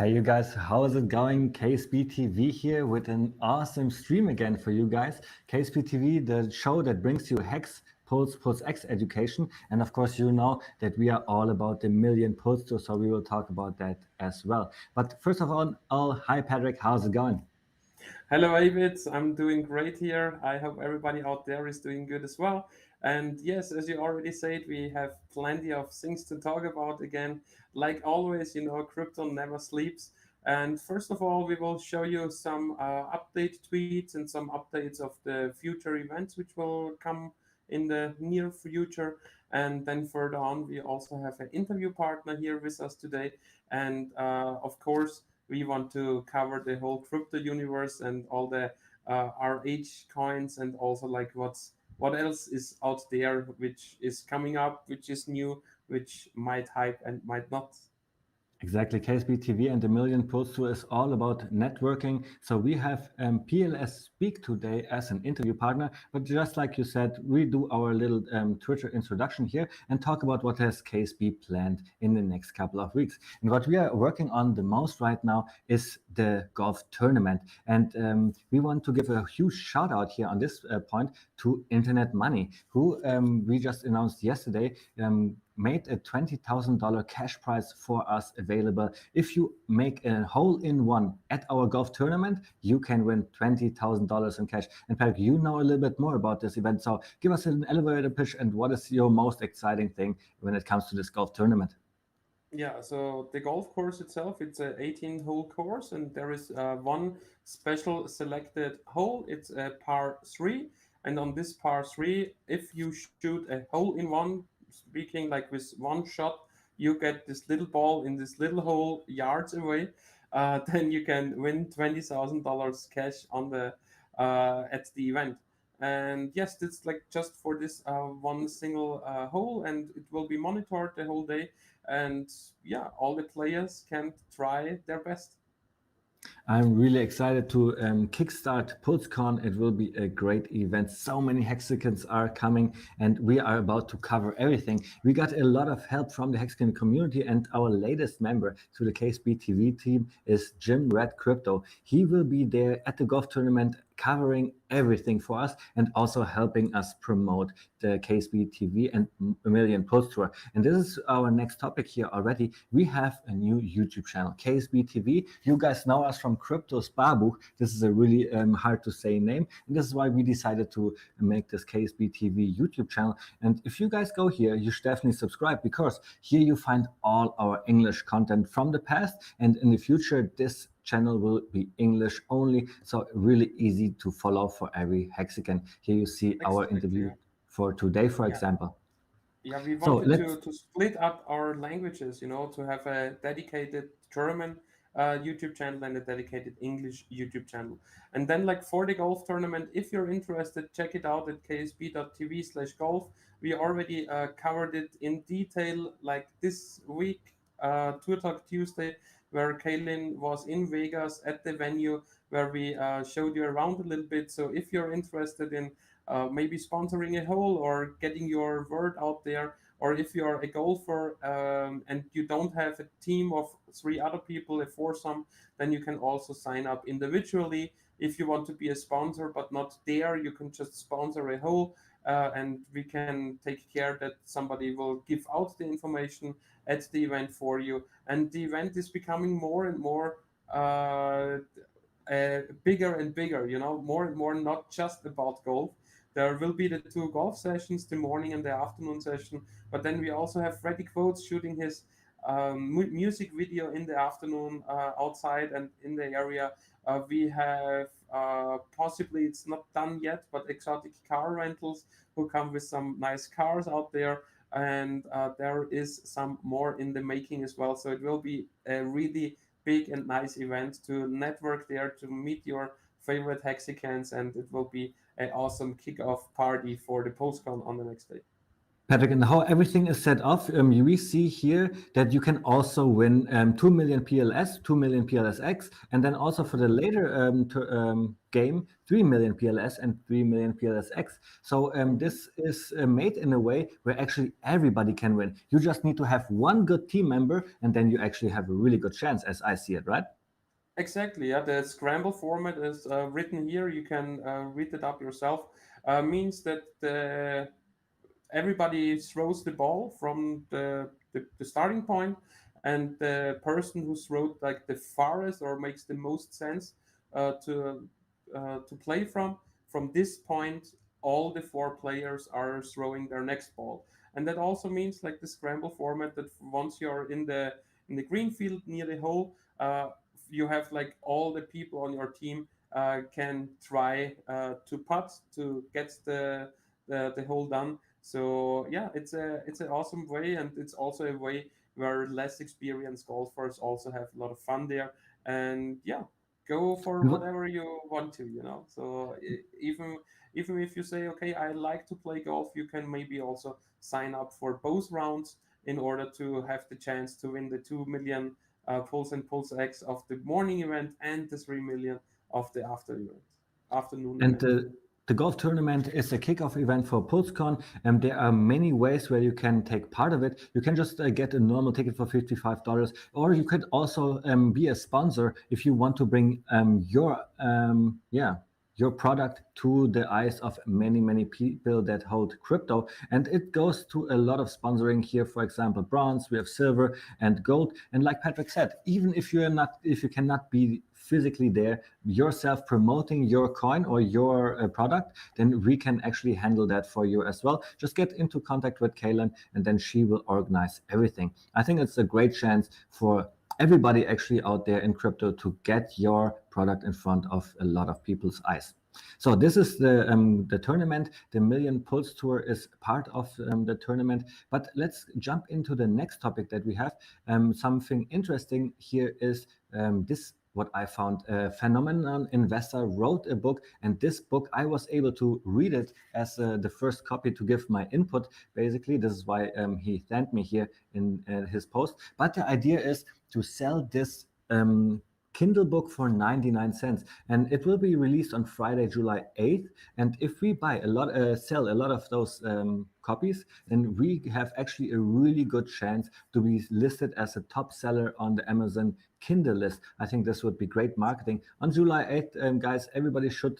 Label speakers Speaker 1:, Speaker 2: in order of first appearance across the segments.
Speaker 1: Hey, you guys, how is it going? KSB TV here with an awesome stream again for you guys. KSB TV, the show that brings you Hex, Pulse X education. And of course, you know that we are all about the million Pulse too, so we will talk about that as well. But first of all, hi Patrick, how's it going?
Speaker 2: Hello, David. I'm doing great here. I hope everybody out there is doing good as well. And yes, as you already said, we have plenty of things to talk about again. Like always, crypto never sleeps. And first of all, we will show you some update tweets and some updates of the future events which will come in the near future. And then further on, we also have an interview partner here with us today. And of course, we want to cover the whole crypto universe and all the RH coins and also like what else is out there which is coming up, which is new, which might hype and might not.
Speaker 1: Exactly. KSB TV and the Million Pulse Tour is all about networking. So we have PLSPEAK today as an interview partner. But just like you said, we do our little Twitter introduction here and talk about what has KSB planned in the next couple of weeks. And what we are working on the most right now is the golf tournament. And we want to give a huge shout out here on this point to Internet Money, who we just announced yesterday. Made a $20,000 cash prize for us available. If you make a hole-in-one at our golf tournament, you can win $20,000 in cash. And Patrick, you know a little bit more about this event, so give us an elevator pitch and what is your most exciting thing when it comes to this golf tournament?
Speaker 2: Yeah, so the golf course itself, it's a 18-hole course, and there is one special selected hole. It's a par three, and on this par three, if you shoot a hole in one, speaking like with one shot, you get this little ball in this little hole yards away. Then you can win $20,000 cash on the at the event. And yes, it's like just for this one single hole, and it will be monitored the whole day. And yeah, all the players can try their best.
Speaker 1: I'm really excited to kickstart PulseCon. It will be a great event. So many Hexicans are coming, and we are about to cover everything. We got a lot of help from the Hexican community, and our latest member to the KSB TV team is Jim Red Crypto. He will be there at the golf tournament covering everything for us and also helping us promote the KSB TV and a Million Post Tour. And this is our next topic here already. We have a new YouTube channel, KSB TV. You guys know us from Crypto Sparbuch. This is a really hard to say name. And this is why we decided to make this KSB TV YouTube channel. And if you guys go here, you should definitely subscribe because here you find all our English content from the past. And in the future, this channel will be English only, so really easy to follow for every Hexican. Here you see our
Speaker 2: Exactly.
Speaker 1: interview for today, for
Speaker 2: Yeah.
Speaker 1: example.
Speaker 2: Yeah, we
Speaker 1: So
Speaker 2: wanted
Speaker 1: let's
Speaker 2: to split up our languages, to have a dedicated German YouTube channel and a dedicated English YouTube channel. And then, like for the golf tournament, if you're interested, check it out at ksb.tv/golf. We already covered it in detail, like this week, Tour Talk Tuesday, where Kaylin was in Vegas at the venue where we showed you around a little bit. So if you're interested in maybe sponsoring a hole or getting your word out there, or if you're a golfer and you don't have a team of three other people, a foursome, then you can also sign up individually. If you want to be a sponsor but not there, you can just sponsor a hole, and we can take care that somebody will give out the information at the event for you. And the event is becoming more and more bigger and bigger, more and more, not just about golf. There will be the two golf sessions, the morning and the afternoon session, but then we also have Freddy Quotes shooting his music video in the afternoon outside and in the area. We have possibly, it's not done yet, but exotic car rentals who come with some nice cars out there. And there is some more in the making as well. So it will be a really big and nice event to network there, to meet your favorite Hexicans, and it will be an awesome kickoff party for the postcon on the next day.
Speaker 1: Patrick, and how everything is set up, we see here that you can also win 2 million PLS, 2 million PLSX, and then also for the later game, 3 million PLS and 3 million PLSX. So this is made in a way where actually everybody can win. You just need to have one good team member, and then you actually have a really good chance, as I see it, right?
Speaker 2: Exactly, yeah. The Scramble format is written here. You can read it up yourself. Means that everybody throws the ball from the starting point, and the person who throws like the farthest or makes the most sense to play from this point, all the four players are throwing their next ball. And that also means like the scramble format, that once you're in the green field near the hole, you have like all the people on your team can try to putt to get the hole done. So yeah, it's an awesome way, and it's also a way where less experienced golfers also have a lot of fun there. And yeah, go for
Speaker 1: And what,
Speaker 2: whatever you want to, So even if you say, okay, I like to play golf, you can maybe also sign up for both rounds in order to have the chance to win the 2 million Pulse and Pulse X of the morning event and the 3 million of the afternoon
Speaker 1: and
Speaker 2: event.
Speaker 1: the golf tournament is a kickoff event for PulseCon, and there are many ways where you can take part of it. You can just get a normal ticket for $55, or you could also be a sponsor if you want to bring your product to the eyes of many people that hold crypto. And it goes to a lot of sponsoring here. For example, bronze, we have silver and gold. And like Patrick said, even if if you cannot be physically there yourself promoting your coin or your product, then we can actually handle that for you as well. Just get into contact with Kaylin, and then she will organize everything. I think it's a great chance for everybody actually out there in crypto to get your product in front of a lot of people's eyes. So this is the tournament. The Million Pulse Tour is part of the tournament. But let's jump into the next topic that we have. Something interesting here is this. What I found, a phenomenon investor wrote a book, and this book I was able to read it as the first copy to give my input. Basically, this is why he thanked me here in his post. But the idea is to sell this Kindle book for 99 cents, and it will be released on Friday, July 8th. And if we sell a lot of those copies, then we have actually a really good chance to be listed as a top seller on the Amazon Kindle list. I think this would be great marketing. On July 8th, guys, everybody should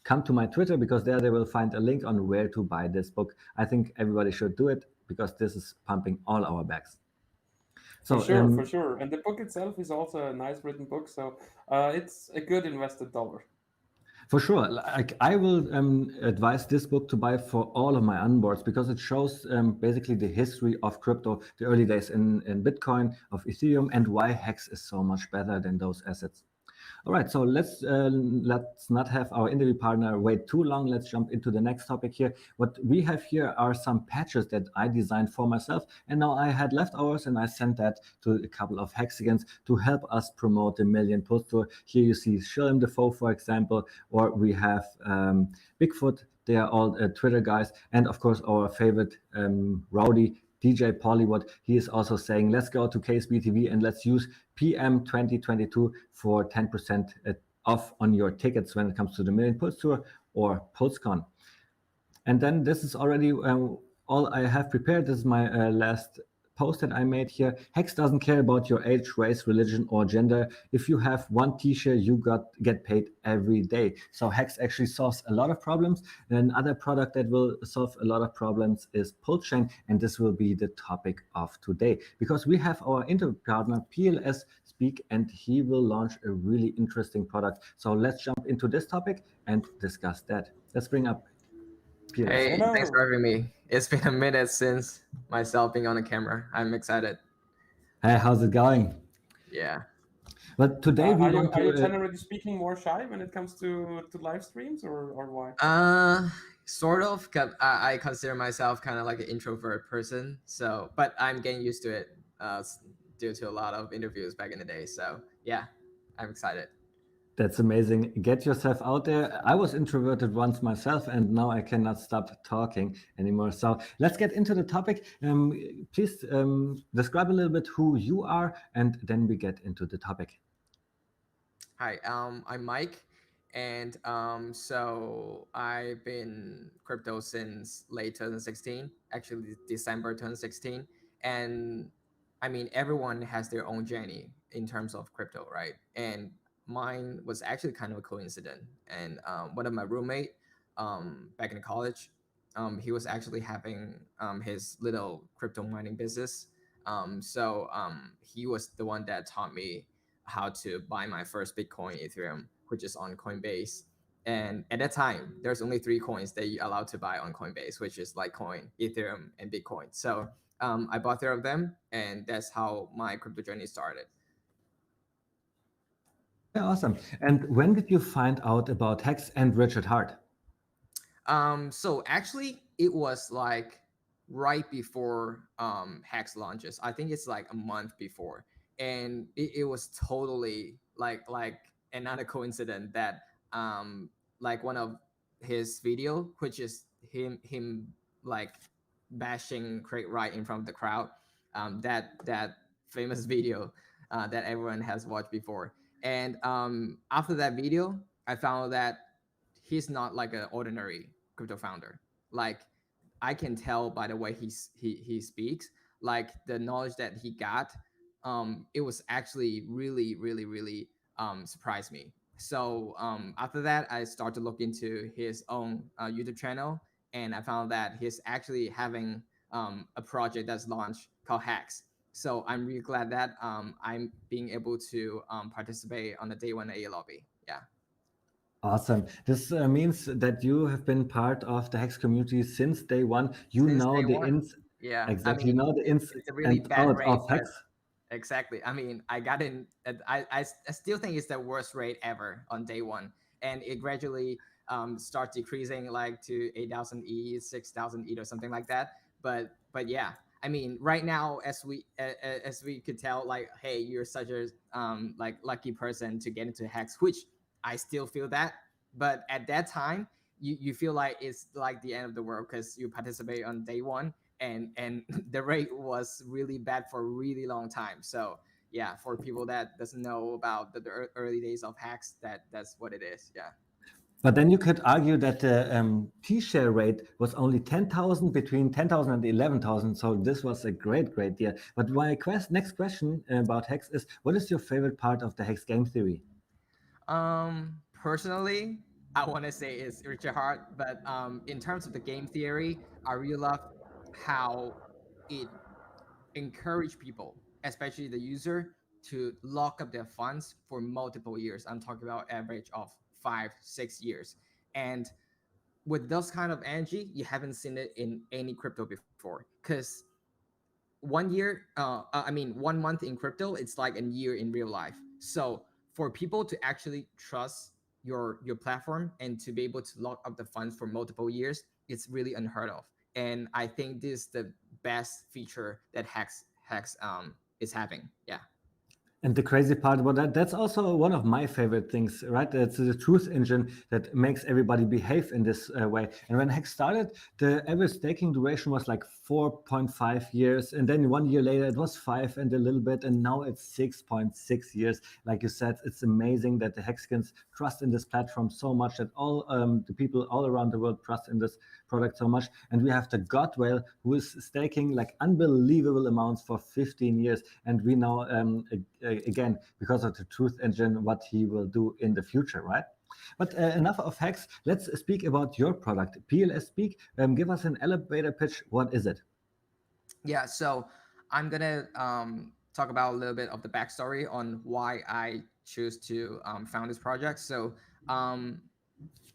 Speaker 1: come to my Twitter, because there they will find a link on where to buy this book. I think everybody should do it, because this is pumping all our bags.
Speaker 2: For
Speaker 1: So
Speaker 2: sure, for sure. And the book itself is also a nice written book, so it's a good invested dollar.
Speaker 1: for sure, like I will advise this book to buy for all of my onboards, because it shows basically the history of crypto, the early days in Bitcoin, of Ethereum, and why Hex is so much better than those assets. All right, so let's not have our interview partner wait too long. Let's jump into the next topic here. What we have here are some patches that I designed for myself, and now I had leftovers, and I sent that to a couple of Hexicans to help us promote the Million Pulse Tour. Here you see Shillim Defoe, for example, or we have Bigfoot. They are all Twitter guys, and of course our favorite Rowdy DJ Pollywood. He is also saying, let's go to KSBTV and let's use PM 2022 for 10% off on your tickets when it comes to the Million Pulse Tour or PulseCon. And then this is already all I have prepared. This is my last post that I made here. Hex doesn't care about your age, race, religion, or gender. If you have one t-shirt, you get paid every day. So Hex actually solves a lot of problems. And another product that will solve a lot of problems is PulseChain, and this will be the topic of today, because we have our interview partner PLSPEAK, and he will launch a really interesting product. So let's jump into this topic and discuss that. Let's bring up PLS.
Speaker 3: Hey, thanks
Speaker 2: Hello.
Speaker 3: for having me. It's been a minute since myself being on the camera. I'm excited.
Speaker 1: Hey, how's it going?
Speaker 3: Yeah.
Speaker 1: But today we
Speaker 2: Are you
Speaker 1: want
Speaker 2: are you
Speaker 1: to.
Speaker 2: generally speaking more shy when it comes to live streams, or why?
Speaker 3: Uh, sort of. 'Cause I consider myself kind of like an introvert person. So, but I'm getting used to it due to a lot of interviews back in the day. So, yeah, I'm excited.
Speaker 1: That's amazing. Get yourself out there. I was introverted once myself, and now I cannot stop talking anymore. So let's get into the topic. Please describe a little bit who you are, and then we get into the topic.
Speaker 3: Hi, I'm Mike, and so I've been crypto since late 2016, actually December 2016, and I mean everyone has their own journey in terms of crypto, right? And mine was actually kind of a coincidence. And one of my roommate, back in college, he was actually having his little crypto mining business. He was the one that taught me how to buy my first Bitcoin Ethereum, which is on Coinbase. And at that time, there's only three coins that you allowed to buy on Coinbase, which is Litecoin, Ethereum, and Bitcoin. So I bought three of them, and that's how my crypto journey started.
Speaker 1: Yeah, awesome. And when did you find out about Hex and Richard Hart?
Speaker 3: So actually, it was like right before Hex launches. I think it's like a month before, and it was totally like another coincidence that like one of his video, which is him like bashing Craig Wright in front of the crowd, that famous video that everyone has watched before. And after that video, I found that he's not like an ordinary crypto founder. Like I can tell by the way he speaks, like the knowledge that he got, it was actually really surprised me. So after that, I started to look into his own YouTube channel, and I found that he's actually having a project that's launched called Hex. So I'm really glad that I'm being able to participate on the day one A lobby. Yeah.
Speaker 1: Awesome. This means that you have been part of the Hex community since day one. You
Speaker 3: Since
Speaker 1: know
Speaker 3: day
Speaker 1: the
Speaker 3: one.
Speaker 1: ins,
Speaker 3: Yeah, I
Speaker 1: exactly. You
Speaker 3: mean
Speaker 1: know the ins
Speaker 3: it's a really
Speaker 1: and
Speaker 3: bad
Speaker 1: out
Speaker 3: rate,
Speaker 1: of
Speaker 3: but
Speaker 1: Hex.
Speaker 3: exactly. I mean, I got in. I still think it's the worst rate ever on day one, and it gradually start decreasing like to 8,000 E, 6,000 E or something like that. But yeah, I mean, right now as we could tell, like, hey, you're such a like lucky person to get into Hex, which I still feel that. But at that time, you feel like it's like the end of the world because you participate on day one, and the rate was really bad for a really long time. So yeah, for people that doesn't know about the early days of hacks, that's what it is. Yeah.
Speaker 1: But then you could argue that the T-share rate was only 10,000 between 10,000 and 11,000. So this was a great deal. But my next question about Hex is, what is your favorite part of the Hex game theory?
Speaker 3: Personally, I want to say it's Richard Hart, but in terms of the game theory, I really love how it encourage people, especially the user, to lock up their funds for multiple years. I'm talking about average of 5 6 years. And with those kind of energy, you haven't seen it in any crypto before. Because 1 year, I mean, 1 month in crypto, it's like a year in real life. So for people to actually trust your platform and to be able to lock up the funds for multiple years, it's really unheard of. And I think this is the best feature that Hex is having. Yeah.
Speaker 1: And the crazy part about that, that's also one of my favorite things, right? It's the truth engine that makes everybody behave in this way. And when Hex started, the average staking duration was like 4.5 years. And then 1 year later, it was 5 and a little bit. And now it's 6.6 years. Like you said, it's amazing that the Hexicans trust in this platform so much, that all the people all around the world trust in this product so much. And we have the Godwell who is staking like unbelievable amounts for 15 years. And we know again, because of the truth engine, what he will do in the future, right? But enough of Hex. Let's speak about your product, PLSPEAK. Give us an elevator pitch. What is it?
Speaker 3: Yeah. So I'm gonna talk about a little bit of the backstory on why I choose to found this project. So um,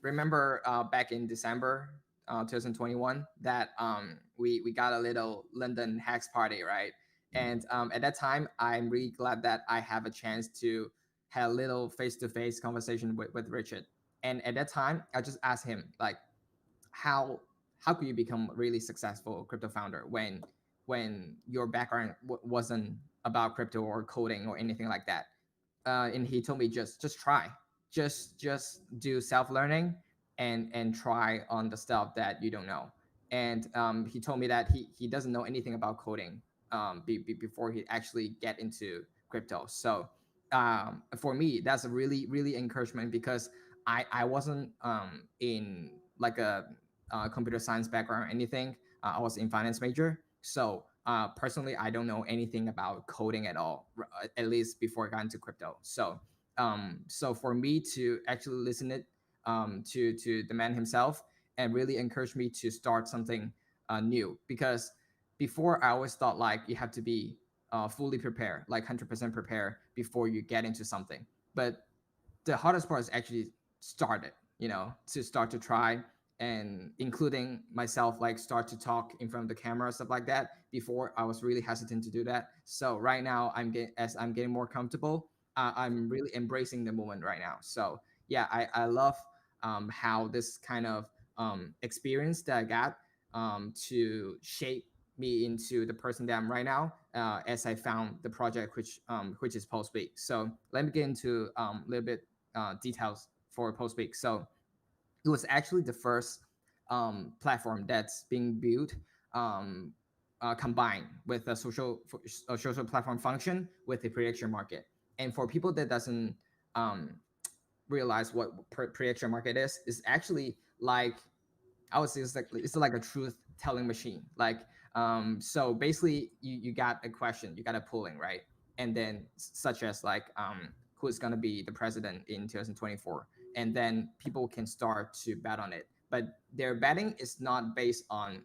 Speaker 3: remember back in December 2021 that we got a little London hacks party, right? And at that time, I'm really glad that I have a chance to have a little face-to-face conversation with Richard. And at that time, I just asked him like, how how could you become a really successful crypto founder when your background wasn't about crypto or coding or anything like that? And he told me just try. just do self learning and try on the stuff that you don't know. And he told me that he doesn't know anything about coding before he actually get into crypto. So for me, that's a really encouragement because I wasn't in like a computer science background or anything. I was in finance major, so personally, I don't know anything about coding at all, at least before I got into crypto. So for me to actually listen it to the man himself and really encourage me to start something new, because before I always thought like you have to be fully prepared, like 100% prepared before you get into something. But the hardest part is actually started, to start to try, and including myself, like start to talk in front of the camera, stuff like that. Before I was really hesitant to do that. So right now as I'm getting more comfortable, I'm really embracing the moment right now. So yeah, I love how this kind of experience that I got to shape me into the person that I'm right now, as I found the project which is PostSpeak. So let me get into a little bit details for PostSpeak. So it was actually the first platform that's being built, um, combined with a social platform function with a prediction market. And for people that doesn't um, realize what prediction market is actually like, I would say it's like a truth telling machine. Like, so basically, you got a question, you got a polling, right? And then such as like, who's gonna be the president in 2024, and then people can start to bet on it. But their betting is not based on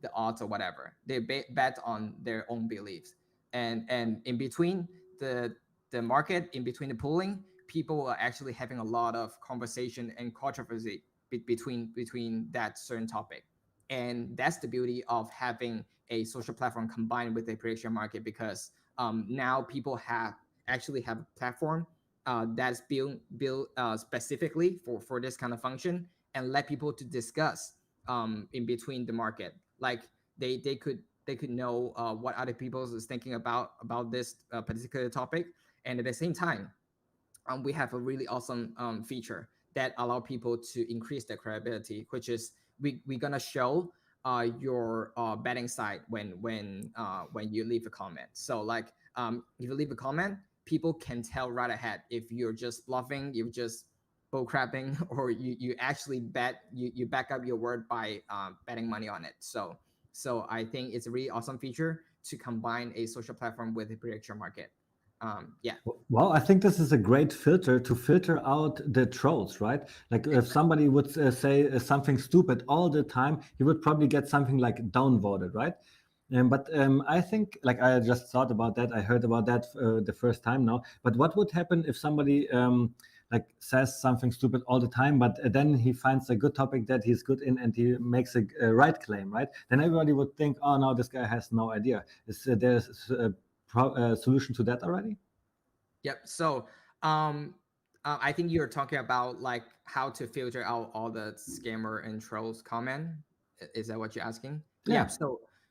Speaker 3: the odds or whatever. They bet on their own beliefs, and in between the the market, in between the polling, people are actually having a lot of conversation and controversy between that certain topic. And that's the beauty of having a social platform combined with a prediction market, because now people have a platform that's built specifically for this kind of function, and let people to discuss in between the market. Like they could know what other people is thinking about this particular topic. And at the same time, we have a really awesome feature that allow people to increase their credibility, which is we're gonna show your betting side when you leave a comment. So like, if you leave a comment, people can tell right ahead if you're just bluffing, you're just bull crapping, or you actually you back up your word by betting money on it. So I think it's a really awesome feature to combine a social platform with a prediction market. Yeah.
Speaker 1: Well, I think this is a great filter to filter out the trolls, right? Like if somebody would say something stupid all the time, he would probably get something like downvoted, right? But I think, like I just thought about that, I heard about that the first time now. But what would happen if somebody like says something stupid all the time, but then he finds a good topic that he's good in and he makes a right claim, right? Then everybody would think, oh no, this guy has no idea. Is there's a solution to that already?
Speaker 3: Yep. So, um, I think you're talking about like how to filter out all the scammer and trolls comment. Is that what you're asking? Yeah.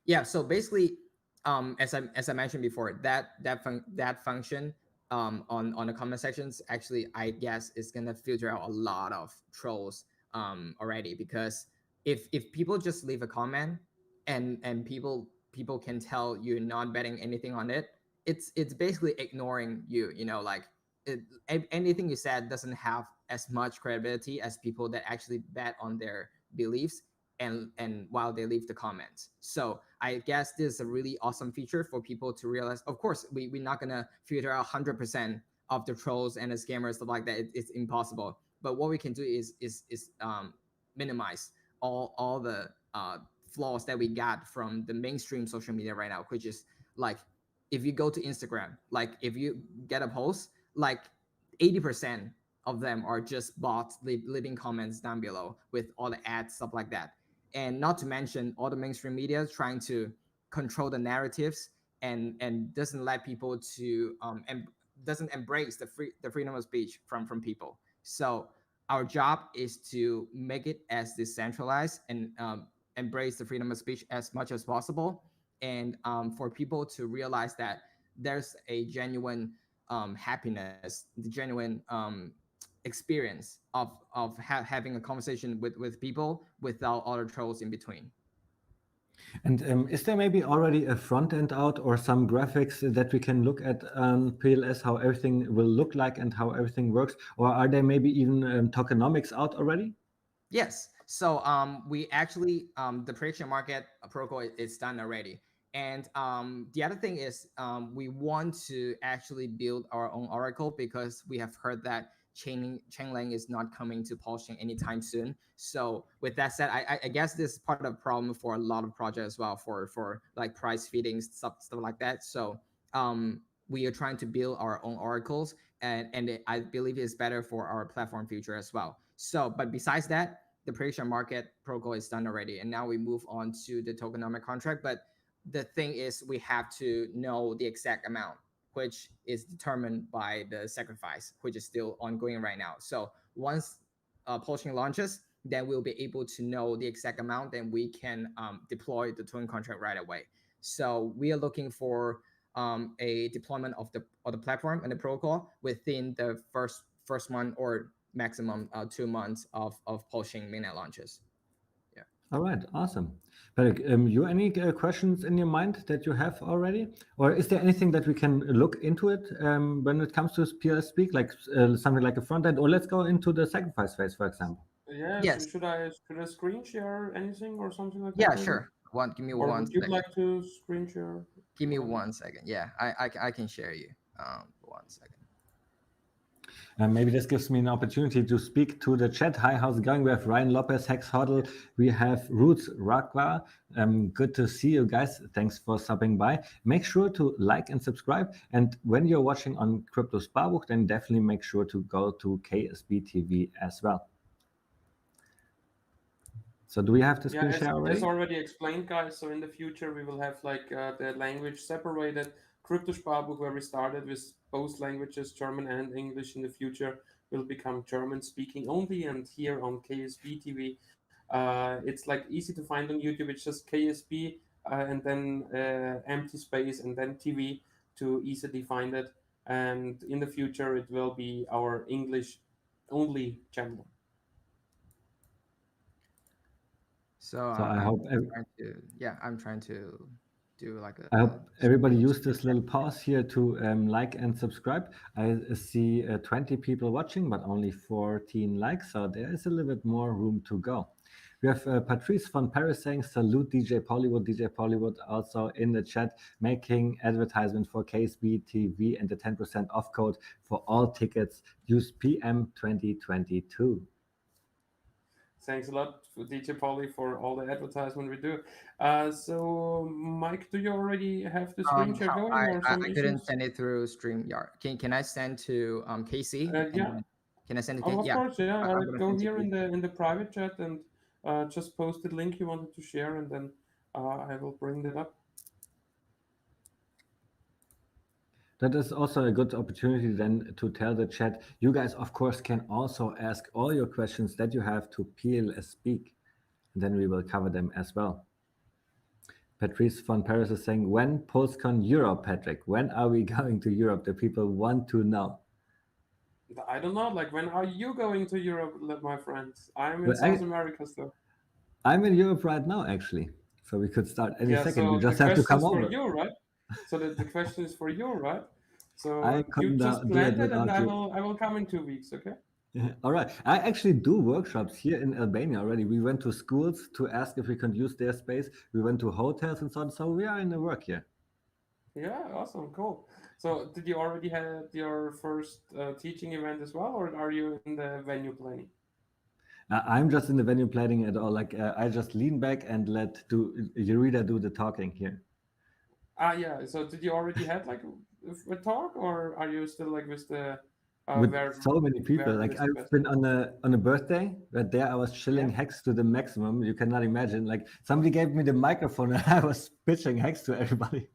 Speaker 1: Yeah.
Speaker 3: So basically, as I mentioned before, that function on the comment sections, actually, I guess is gonna filter out a lot of trolls already, because if people just leave a comment, and people can tell you're not betting anything on it, it's basically ignoring you, like anything you said doesn't have as much credibility as people that actually bet on their beliefs, and while they leave the comments. So I guess this is a really awesome feature for people to realize. Of course, we're not gonna filter out 100% of the trolls and the scammers, stuff like that. It's impossible. But what we can do is minimize all the flaws that we got from the mainstream social media right now, which is like, if you go to Instagram, like if you get a post, like 80% of them are just bots leaving comments down below with all the ads, stuff like that. And not to mention all the mainstream media trying to control the narratives, and doesn't let people to and doesn't embrace the freedom of speech from people. So our job is to make it as decentralized and embrace the freedom of speech as much as possible, and for people to realize that there's a genuine happiness, the genuine experience of having a conversation with people without other trolls in between.
Speaker 1: And is there maybe already a front end out or some graphics that we can look at on PLS, how everything will look like and how everything works? Or are there maybe even tokenomics out already?
Speaker 3: Yes. So we actually the prediction market protocol is done already. And the other thing is we want to actually build our own oracle because we have heard that Chainlink is not coming to Polishing anytime soon. So with that said, I guess this is part of the problem for a lot of projects as well for like price feeding stuff like that. So we are trying to build our own oracles, and I believe it's better for our platform future as well. So, but besides that, the prediction market protocol is done already, and now we move on to the tokenomic contract. But the thing is, we have to know the exact amount, which is determined by the sacrifice, which is still ongoing right now. So once Polishing launches, then we'll be able to know the exact amount, then we can deploy the token contract right away. So we are looking for a deployment of the platform and the protocol within the first month or maximum 2 months of Polishing mainnet launches. Yeah.
Speaker 1: All right, awesome. But you any questions in your mind that you have already, or is there anything that we can look into it when it comes to PLSPEAK, like something like a front end, or let's go into the sacrifice phase, for example?
Speaker 2: Yeah,
Speaker 3: Yes.
Speaker 2: should I screen share anything or something like that
Speaker 3: Yeah,
Speaker 2: maybe?
Speaker 3: sure. Give me
Speaker 2: Or
Speaker 3: one
Speaker 2: would you
Speaker 3: second.
Speaker 2: like to screen share?
Speaker 3: Give me
Speaker 2: Already?
Speaker 3: 1 second. Yeah, I can share you. 1 second.
Speaker 1: Maybe this gives me an opportunity to speak to the chat. Hi, how's it going? We have Ryan Lopez, Hex Huddle. We have Roots Rakwa. Good to see you guys. Thanks for stopping by. Make sure to like and subscribe. And when you're watching on Crypto Sparbook, then definitely make sure to go to KSB TV as well. So do we have the
Speaker 2: Yeah,
Speaker 1: screen share already?
Speaker 2: as already explained, guys. So in the future, we will have like the language separated. Crypto Sparbook, where we started with both languages, German and English. In the future, will become German speaking only. And here on KSB TV, it's like easy to find on YouTube. It's just KSB and then empty space and then TV to easily find it. And in the future, it will be our English only channel.
Speaker 3: So
Speaker 1: So I hope
Speaker 3: I'm trying to do like
Speaker 1: I
Speaker 3: a
Speaker 1: hope everybody
Speaker 3: screen
Speaker 1: use this little
Speaker 3: share.
Speaker 1: pause here to like and subscribe. I see 20 people watching, but only 14 likes, so there is a little bit more room to go. We have Patrice von Paris saying, salute DJ Pollywood. DJ Pollywood also in the chat making advertisement for KSB TV and the 10% off code for all tickets. Use PM 2022.
Speaker 2: Thanks a lot for DJ Polly for all the advertisement we do. So, Mike, do you already have the screen share
Speaker 3: How
Speaker 2: going or some
Speaker 3: I couldn't
Speaker 2: issues?
Speaker 3: send it through StreamYard. Can I send to KC?
Speaker 2: Yeah,
Speaker 3: Can I send to
Speaker 2: oh,
Speaker 3: KC?
Speaker 2: of
Speaker 3: Yeah,
Speaker 2: course, yeah.
Speaker 3: I'm gonna
Speaker 2: Go
Speaker 3: send to
Speaker 2: here
Speaker 3: KC.
Speaker 2: in the private chat and just post the link you wanted to share, and then I will bring that up.
Speaker 1: That is also a good opportunity then to tell the chat. You guys, of course, can also ask all your questions that you have to PLSPEAK. And then we will cover them as well. Patrice von Paris is saying, when PulseCon Europe, Patrick? When are we going to Europe? The people want to know.
Speaker 2: I don't know. Like, when are you going to Europe, my friends? I'm in
Speaker 1: Well,
Speaker 2: South America still.
Speaker 1: I'm in Europe right now, actually. So we could start any
Speaker 2: Yeah.
Speaker 1: second. You
Speaker 2: So the
Speaker 1: just have to
Speaker 2: question
Speaker 1: come
Speaker 2: is for
Speaker 1: over.
Speaker 2: you, right? So the question is for you, right?
Speaker 1: I
Speaker 2: So you
Speaker 1: couldn't
Speaker 2: just
Speaker 1: do it
Speaker 2: planned it, and
Speaker 1: without you.
Speaker 2: I will come in 2 weeks. Okay.
Speaker 1: All right. I actually do workshops here in Albania already. We went to schools to ask if we could use their space. We went to hotels and so on. So we are in the work here.
Speaker 2: Yeah, awesome, cool. So, did you already have your first teaching event as well, or are you in the venue planning?
Speaker 1: I'm just in the venue planning at all. Like I just lean back and let Eureka do the talking here.
Speaker 2: Ah, yeah. So, did you already had like a talk, or are you still like with the
Speaker 1: With
Speaker 2: where
Speaker 1: so many people, like
Speaker 2: is the
Speaker 1: I've
Speaker 2: best?
Speaker 1: been on a birthday, but there I was chilling
Speaker 2: Yeah.
Speaker 1: Hex to the maximum. You cannot imagine. Like somebody gave me the microphone and I was pitching Hex to everybody.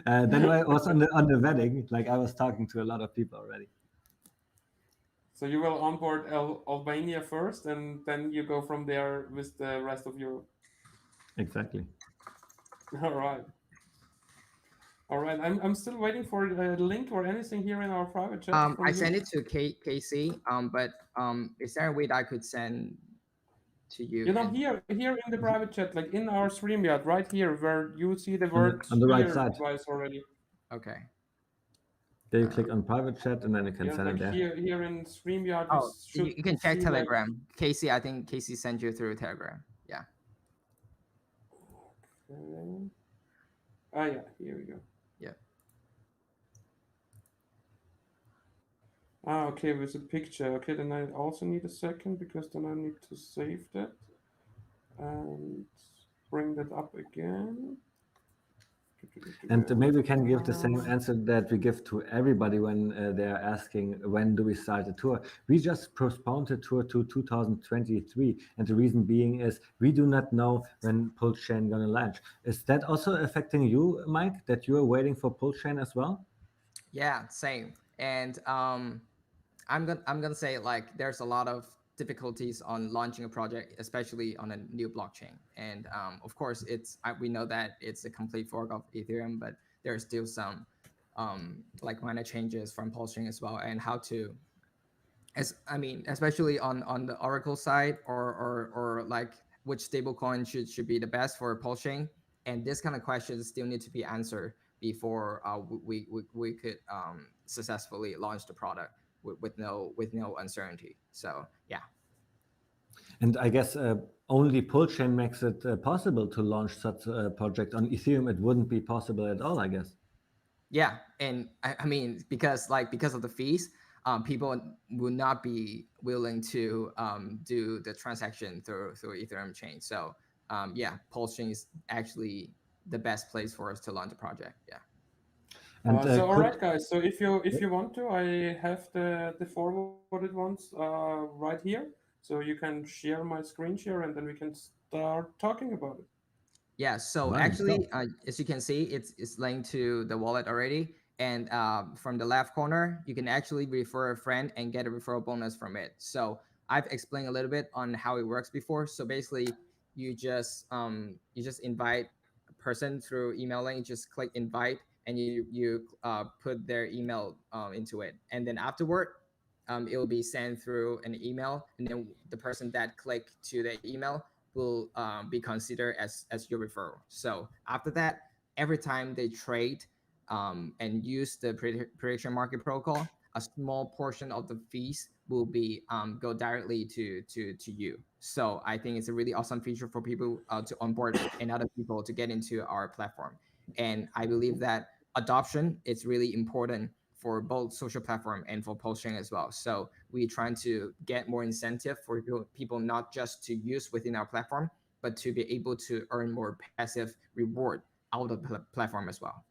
Speaker 1: Then I was on the wedding, like I was talking to a lot of people already.
Speaker 2: So you will onboard Albania first, and then you go from there with the rest of Europe.
Speaker 1: Exactly.
Speaker 2: All right. All right, I'm still waiting for a link or anything here in our private chat
Speaker 3: I
Speaker 2: from you.
Speaker 3: sent it to Casey. But is there a way that I could send to you?
Speaker 2: You know,
Speaker 3: And
Speaker 2: here in the private chat, like in our StreamYard, right here, where you see the
Speaker 1: on
Speaker 2: word
Speaker 1: on the right
Speaker 2: here
Speaker 1: side.
Speaker 2: twice already.
Speaker 3: okay.
Speaker 1: There you click
Speaker 3: Um,
Speaker 1: on private chat, and then you can
Speaker 2: Yeah,
Speaker 1: send it
Speaker 2: like
Speaker 1: there.
Speaker 2: here in StreamYard, you
Speaker 3: oh,
Speaker 2: should
Speaker 3: you can check
Speaker 2: see like.
Speaker 3: Telegram. Casey, I think Casey sent you through Telegram. Yeah.
Speaker 2: Okay. Ah, yeah, here we go.
Speaker 3: Yeah.
Speaker 2: Ah, okay, with a picture. Okay, then I also need a second because then I need to save that and bring that up again.
Speaker 1: And maybe we can give the same
Speaker 2: Um,
Speaker 1: answer that we give to everybody when they're asking when do we start the tour. We just postponed the tour to 2023, and the reason being is we do not know when Pulse Chain gonna launch. Is that also affecting you, Mike? That you are waiting for Pulse Chain as well?
Speaker 3: Yeah, same. And I'm gonna say like there's a lot of difficulties on launching a project, especially on a new blockchain. And of course, we know that it's a complete fork of Ethereum, but there's still some like minor changes from Pulsing as well, and how to, as I mean, especially on the Oracle side, or like which stablecoin should be the best for Pulsing. And this kind of questions still need to be answered before we could successfully launch the product with no uncertainty. So yeah.
Speaker 1: And I guess only Pulse Chain makes it possible to launch such a project. On Ethereum, it wouldn't be possible at all, I guess.
Speaker 3: Yeah, and I mean because of the fees, people will not be willing to do the transaction through Ethereum chain. So yeah, Pulse chain is actually the best place for us to launch a project. Yeah.
Speaker 1: And
Speaker 2: so all right,
Speaker 1: could
Speaker 2: guys. So if you want to, I have the forwarded ones right here. So you can share my screen share, and then we can start talking about it.
Speaker 3: Yeah, so
Speaker 1: right, let's go.
Speaker 3: actually, as you can see, it's linked to the wallet already. And from the left corner, you can actually refer a friend and get a referral bonus from it. So I've explained a little bit on how it works before. So basically, you just invite a person through emailing. You just click invite, and you put their email into it, and then afterward, it will be sent through an email, and then the person that click to the email will be considered as your referral. So after that, every time they trade and use the prediction market protocol, a small portion of the fees will be go directly to you. So I think it's a really awesome feature for people to onboard and other people to get into our platform. And I believe that adoption is really important for both social platform and for posting as well. So we're trying to get more incentive for people not just to use within our platform, but to be able to earn more passive reward out of the platform as well.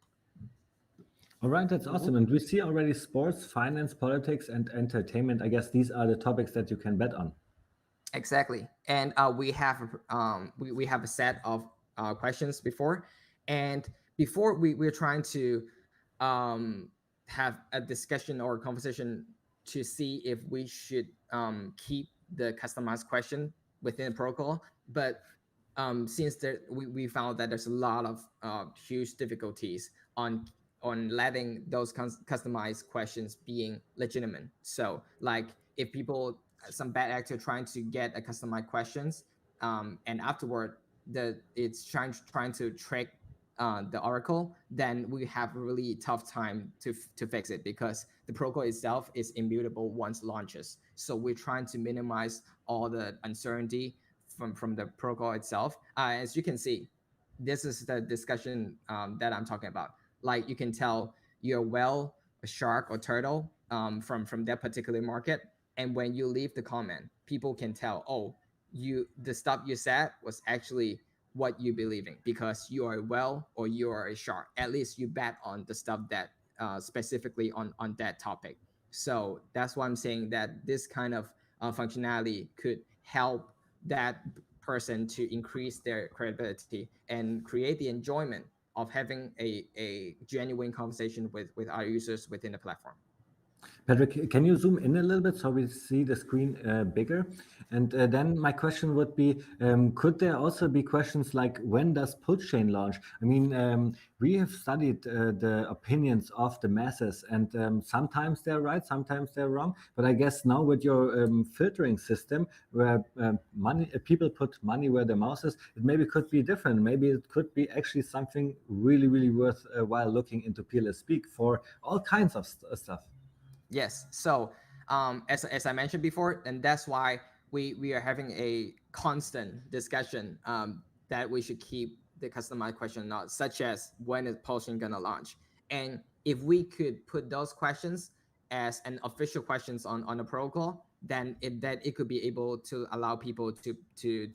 Speaker 1: All right, that's
Speaker 2: Mhm.
Speaker 1: awesome. And we see already sports, finance, politics, and entertainment. I guess these are the topics that you can bet on.
Speaker 3: Exactly, and we have a set of questions before, and before we're trying to um, have a discussion or conversation to see if we should keep the customized question within the protocol, but since we found that there's a lot of huge difficulties on letting those customized questions being legitimate. So like if people some bad actor trying to get a customized questions and afterward it's trying to trick the oracle, then we have a really tough time to fix it because the protocol itself is immutable once launches. So we're trying to minimize all the uncertainty from the protocol itself. As you can see, this is the discussion that I'm talking about. Like you can tell you're a whale, a shark, or turtle from that particular market, and when you leave the comment, people can tell, oh, the stuff you said was actually what you believe in because you are a whale or you are a shark. At least you bet on the stuff that specifically on that topic. So that's why I'm saying that this kind of functionality could help that person to increase their credibility and create the enjoyment of having a genuine conversation with our users within the platform.
Speaker 1: Patrick, can you zoom in a little bit so we see the screen bigger? And then my question would be, could there also be questions like when does Pulsechain launch? I mean, we have studied the opinions of the masses, and sometimes they're right, sometimes they're wrong. But I guess now with your filtering system, where people put money where their mouth is, it maybe could be different. Maybe it could be actually something really, really worth while looking into PLSPEAK for all kinds of stuff.
Speaker 3: Yes. So, as I mentioned before, and that's why we are having a constant discussion that we should keep the customized question not such as when is Pulsion gonna launch, and if we could put those questions as an official questions on the protocol, then it could be able to allow people to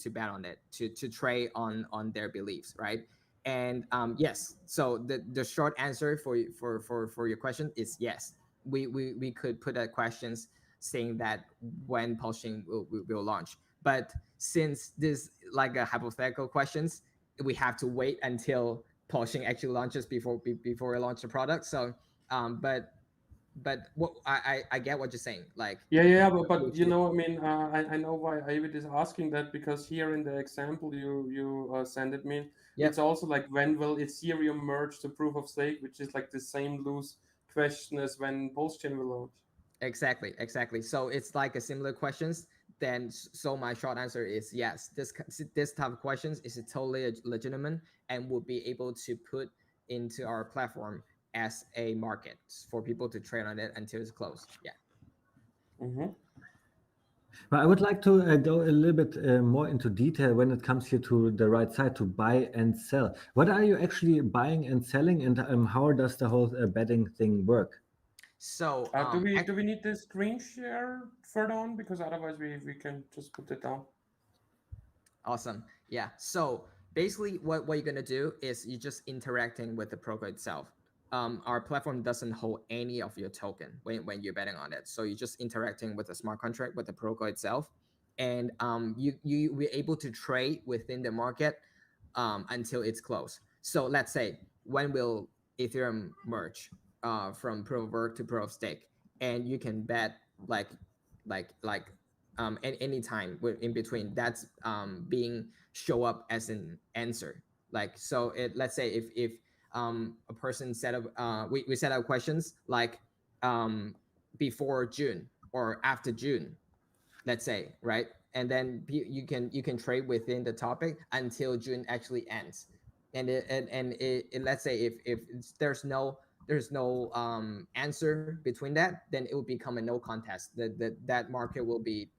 Speaker 3: bet on it, to trade on their beliefs, right? And yes, so the short answer for your question is yes, we could put questions saying that when Pulsing will launch. But since this like a hypothetical questions, we have to wait until Pulsing actually launches before we launch the product. So, but what I get what you're saying. Like,
Speaker 2: Yeah,
Speaker 3: we
Speaker 2: but you
Speaker 3: should,
Speaker 2: know, I mean, I know why David is asking that, because here in the example you sent it me, it's
Speaker 3: yep.
Speaker 2: also like when will Ethereum merge to proof of stake, which is like the same loose question as when Pulsechain will launch.
Speaker 3: Exactly. So it's like a similar questions. Then so my short answer is yes. This type of questions is totally legitimate and will be able to put into our platform as a market for people to trade on it until it's closed. Yeah.
Speaker 2: Mm-hmm.
Speaker 1: But I would like to go a little bit more into detail when it comes here to the right side to buy and sell. What are you actually buying and selling, and how does the whole betting thing work?
Speaker 3: So
Speaker 2: Do we need the screen share further on, because otherwise we can just put it down.
Speaker 3: awesome. Yeah. So basically, what you're gonna do is you're just interacting with the protocol itself. Our platform doesn't hold any of your token when you're betting on it. So you're just interacting with the smart contract with the protocol itself, and you we're able to trade within the market until it's closed. So let's say when will Ethereum merge from proof of work to proof of stake, and you can bet like like any time in between that's being show up as an answer. Like so it let's say if a person set up we set up questions like um before June or after June, let's say, right? And then you can trade within the topic until June actually ends. And let's say if there's no answer between that, then it will become a no contest. That market will be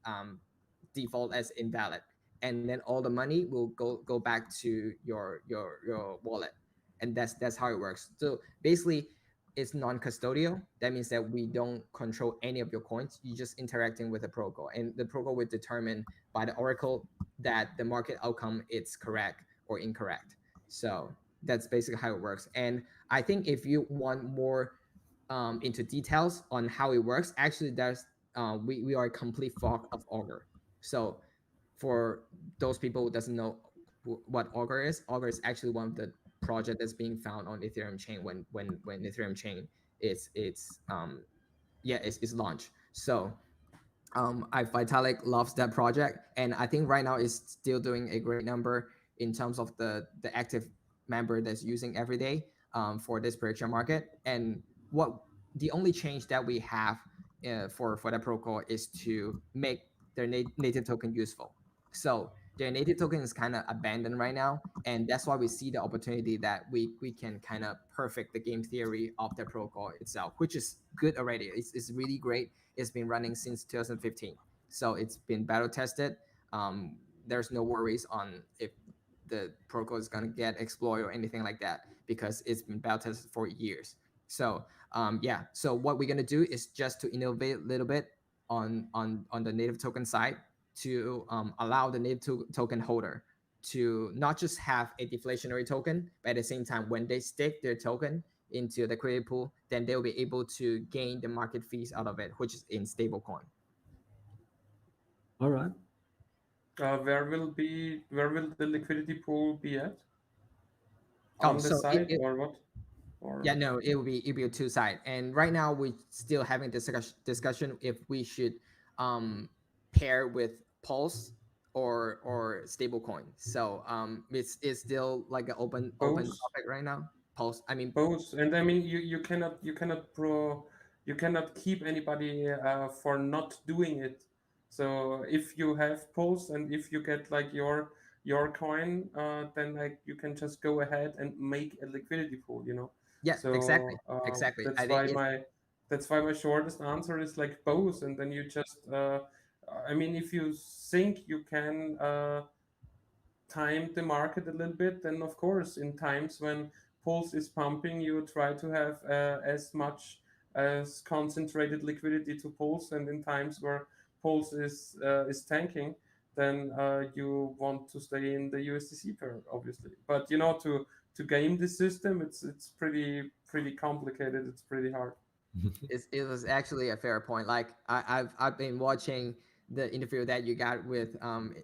Speaker 3: default as invalid, and then all the money will go back to your wallet, and that's how it works. So basically, it's non-custodial. That means that we don't control any of your coins. You're just interacting with the protocol, and the protocol will determine by the oracle that the market outcome is correct or incorrect. So that's basically how it works. And I think if you want more into details on how it works, actually, there's we are a complete fork of Augur. So for those people who doesn't know what Augur is actually one of the project that's being found on Ethereum chain when Ethereum chain it's is launched. So I Vitalik loves that project, and I think right now it's still doing a great number in terms of the active member that's using every day for this prediction market. And what the only change that we have for that protocol is to make their native token useful. So their native token is kind of abandoned right now, and that's why we see the opportunity that we can kind of perfect the game theory of the protocol itself, which is good already. It's really great. It's been running since 2015, so it's been battle tested. There's no worries on if the protocol is gonna get exploited or anything like that because it's been battle tested for years. So yeah, so what we're gonna do is just to innovate a little bit on the native token side to allow the native token holder to not just have a deflationary token, but at the same time, when they stake their token into the credit pool, then they'll be able to gain the market fees out of it, which is in stablecoin.
Speaker 1: All right.
Speaker 2: Where will the liquidity pool be at?
Speaker 3: Oh,
Speaker 2: On the
Speaker 3: so
Speaker 2: site or what?
Speaker 3: Yeah,
Speaker 2: or
Speaker 3: no, it will be a two side. And right now we're still having this discussion if we should um pair with Pulse or stablecoin. So it's still like an open
Speaker 2: both?
Speaker 3: topic right now. Pulse, I mean,
Speaker 2: Both, and I mean you cannot keep anybody for not doing it. So if you have pulls and if you get like your coin, then like you can just go ahead and make a liquidity pool, you know.
Speaker 3: yeah, exactly,
Speaker 2: So
Speaker 3: exactly. I
Speaker 2: that's
Speaker 3: think
Speaker 2: why
Speaker 3: it's
Speaker 2: my shortest answer is like both, and then you just I mean if you think you can time the market a little bit, then of course, in times when Pulse is pumping, you try to have as much as concentrated liquidity to Pulse, and in times where Pulse is tanking, then you want to stay in the USDC pair, obviously. But you know, to game the system, it's pretty complicated. It's pretty hard.
Speaker 3: it was actually a fair point. Like I've been watching the interview that you got with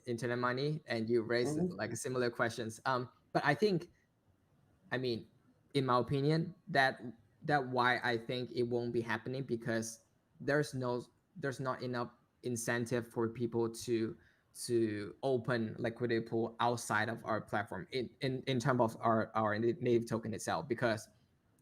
Speaker 3: Internet Money, and you raised
Speaker 2: Hmm.
Speaker 3: like similar questions. But I think, I mean, in my opinion, that why I think it won't be happening, because there's no there's not enough incentive for people to open liquidity pool outside of our platform in terms of our native token itself. Because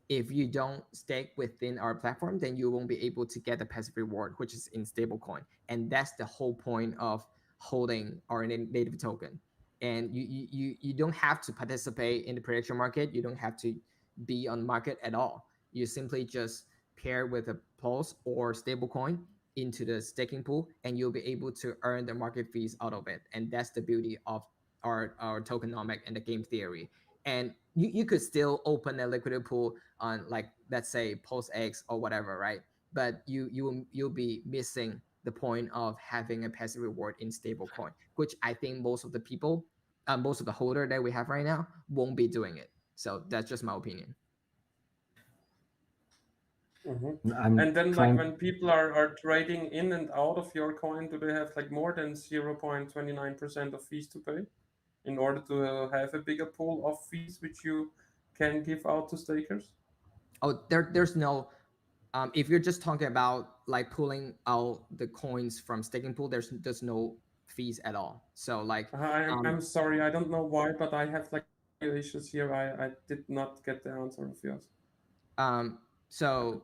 Speaker 3: if you don't stake within our platform, then you won't be able to get the passive reward, which is in stablecoin. And that's the whole point of holding our native token. And you don't have to participate in the prediction market. You don't have to be on market at all. You simply just pair with a pulse or stablecoin into the staking pool, and you'll be able to earn the market fees out of it. And that's the beauty of our tokenomic and the game theory. And you could still open a liquidity pool on, like, let's say Pulse X or whatever, right? But you'll be missing the point of having a passive reward in stablecoin, which I think most of the people, most of the holder that we have right now won't be doing it. So that's just my opinion.
Speaker 2: Hmm.
Speaker 1: I'm
Speaker 2: And then, like,
Speaker 1: trying.
Speaker 2: when people are trading in and out of your coin, do they have like more than 0.29% of fees to pay in order to have a bigger pool of fees which you can give out to stakers?
Speaker 3: Oh, there's no if you're just talking about like pulling out the coins from staking pool, there's no fees at all. So like
Speaker 2: I'm
Speaker 3: um
Speaker 2: sorry, I don't know why, but I have like audio issues here. I did not get the answer of yours.
Speaker 3: um so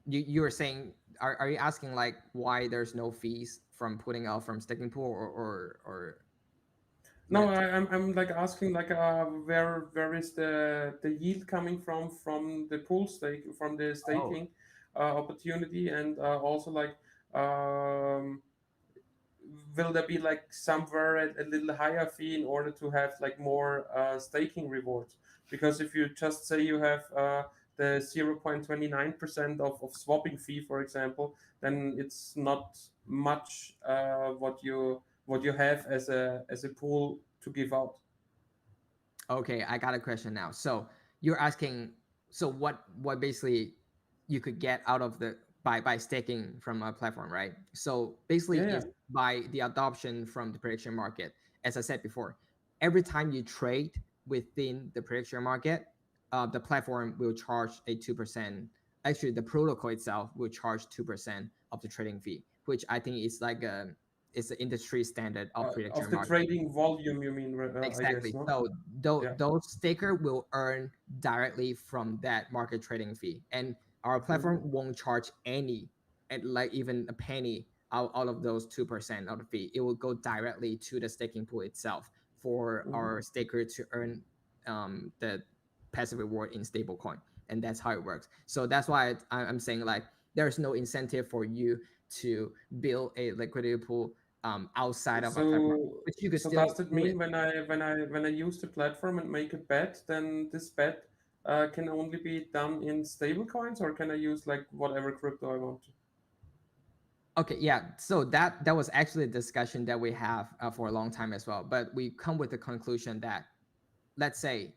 Speaker 3: you were saying, are you asking like why there's no fees from putting out from staking pool, or
Speaker 2: No,
Speaker 3: like
Speaker 2: I'm like asking like where is the yield coming from the pool stake from the
Speaker 3: oh,
Speaker 2: staking opportunity, and also like um will there be like somewhere a little higher fee in order to have like more staking rewards? Because if you just say you have the 0.29% of swapping fee, for example, then it's not much what you have as a pool to give out.
Speaker 3: okay, I got a question now. So you're asking, so what basically you could get out of the by staking from a platform, right? So basically
Speaker 2: Yeah, yeah.
Speaker 3: it's by the adoption from the prediction market. As I said before, every time you trade within the prediction market, the platform will charge a 2%. Actually, the protocol itself will charge 2% of the trading fee, which I think is like a it's the industry standard of
Speaker 2: Of
Speaker 3: prediction
Speaker 2: the
Speaker 3: market.
Speaker 2: trading volume, you mean? I guess
Speaker 3: Exactly.
Speaker 2: no.
Speaker 3: So
Speaker 2: Yeah.
Speaker 3: those staker will earn directly from that market trading fee, and our
Speaker 2: Hmm.
Speaker 3: platform won't charge any, and like even a penny out of those 2% of the fee. It will go directly to the staking pool itself for
Speaker 2: Hmm.
Speaker 3: our staker to earn the passive reward in stablecoin, and that's how it works. So that's why I'm saying like there's no incentive for you to build a liquidity pool outside of a platform,
Speaker 2: So,
Speaker 3: but you could
Speaker 2: so does
Speaker 3: still
Speaker 2: that
Speaker 3: do
Speaker 2: mean
Speaker 3: it.
Speaker 2: when I use the platform and make a bet, then this bet can only be done in stable coins, or can I use like whatever crypto I want to?
Speaker 3: Okay, yeah. So that was actually a discussion that we have for a long time as well. But we come with the conclusion that, let's say,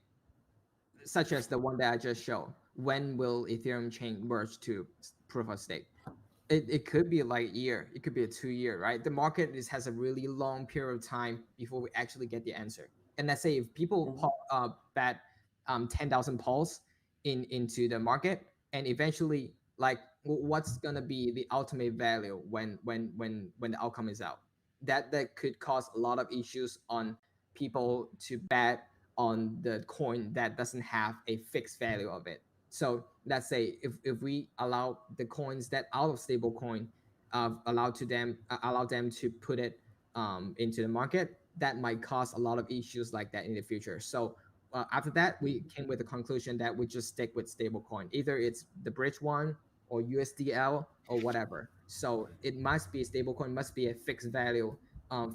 Speaker 3: such as the one that I just showed, when will Ethereum chain merge to proof of stake? It could be like a year. It could be a 2 year, right? The market has a really long period of time before we actually get the answer. And let's say if people
Speaker 2: Mhm.
Speaker 3: bet 10,000 pulse, into the market, and eventually, like, what's gonna be the ultimate value when the outcome is out. That could cause a lot of issues on people to bet on the coin that doesn't have a fixed value of it. So let's say if we allow the coins that out of stable coin, allow them to put it into the market, that might cause a lot of issues like that in the future. So after that, we came with the conclusion that we just stick with stablecoin. Either it's the bridge one or USDL or whatever. So it must be a stablecoin, must be a fixed value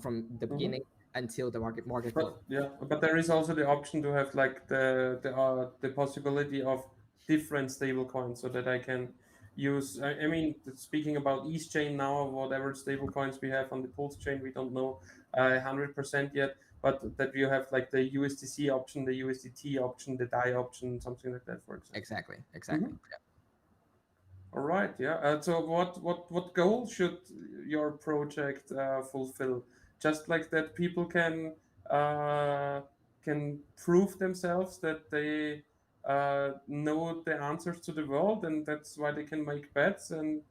Speaker 3: from the
Speaker 2: Mhm.
Speaker 3: beginning until the market close.
Speaker 2: But yeah, but there is also the option to have like the possibility of different stable coins, so that I can use. I mean, speaking about East chain now, whatever stable coins we have on the Pulse chain, we don't know 100% yet. But that you have like the USDC option, the USDT option, the DAI option, something like that, for example.
Speaker 3: Exactly.
Speaker 2: Mhm. All right, yeah. So what goal should your project fulfill? Just like that, people uh, can prove themselves that they know the answers to the world, and that's why they can make bets. And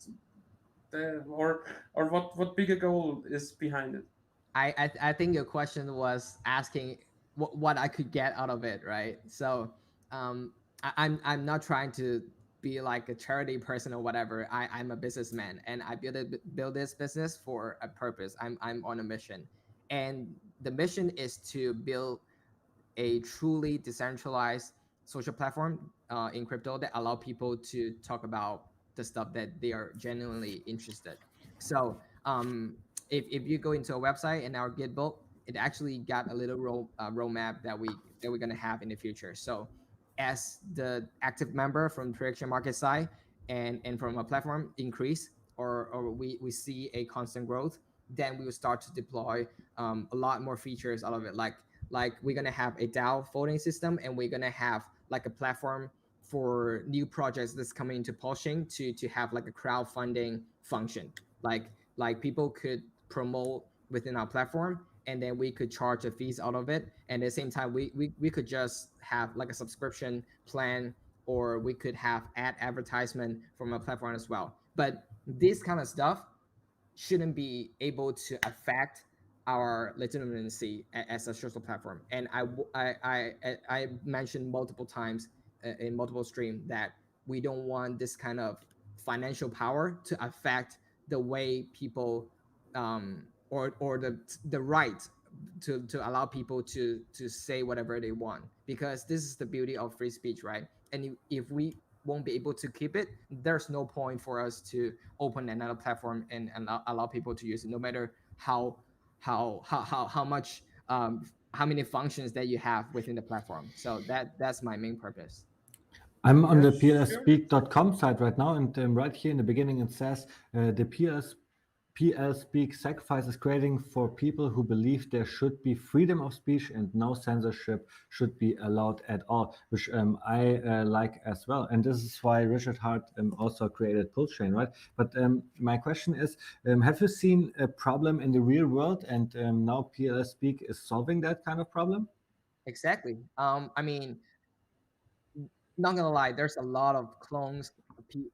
Speaker 2: or what bigger goal is behind it?
Speaker 3: I think your question was asking what I could get out of it, right? So I'm not trying to be like a charity person or whatever. I'm a businessman, and I build this business for a purpose. I'm on a mission, and the mission is to build a truly decentralized social platform in crypto that allow people to talk about the stuff that they are genuinely interested. So if you go into a website in our Gitbook, it actually got a little roadmap that we're gonna have in the future. So as the active member from prediction market side and from a platform increase, or we see a constant growth, then we will start to deploy a lot more features out of it, like we're gonna have a DAO voting system, and we're gonna have like a platform for new projects that's coming into Pulsing to have like a crowdfunding function. Like people could promote within our platform, and then we could charge the fees out of it. And at the same time, we could just have like a subscription plan, or we could have ad advertisement from a platform as well. But this kind of stuff shouldn't be able to affect our legitimacy as a social platform. And I mentioned multiple times in multiple streams that we don't want this kind of financial power to affect the way people or the right to allow people to say whatever they want, because this is the beauty of free speech, right? And if we won't be able to keep it, there's no point for us to open another platform and allow people to use it, no matter how much how many functions that you have within the platform. So that's my main purpose.
Speaker 1: I'm on the
Speaker 2: Yes, sure.
Speaker 1: PLSPEAK.com site right now, and right here in the beginning it says the PLSPEAK sacrifice is creating for people who believe there should be freedom of speech and no censorship should be allowed at all, which I like as well. And this is why Richard Hart also created Pulsechain, right? But my question is, have you seen a problem in the real world, and now PLSPEAK is solving that kind of problem?
Speaker 3: Exactly. I mean, not gonna lie, there's a lot of clones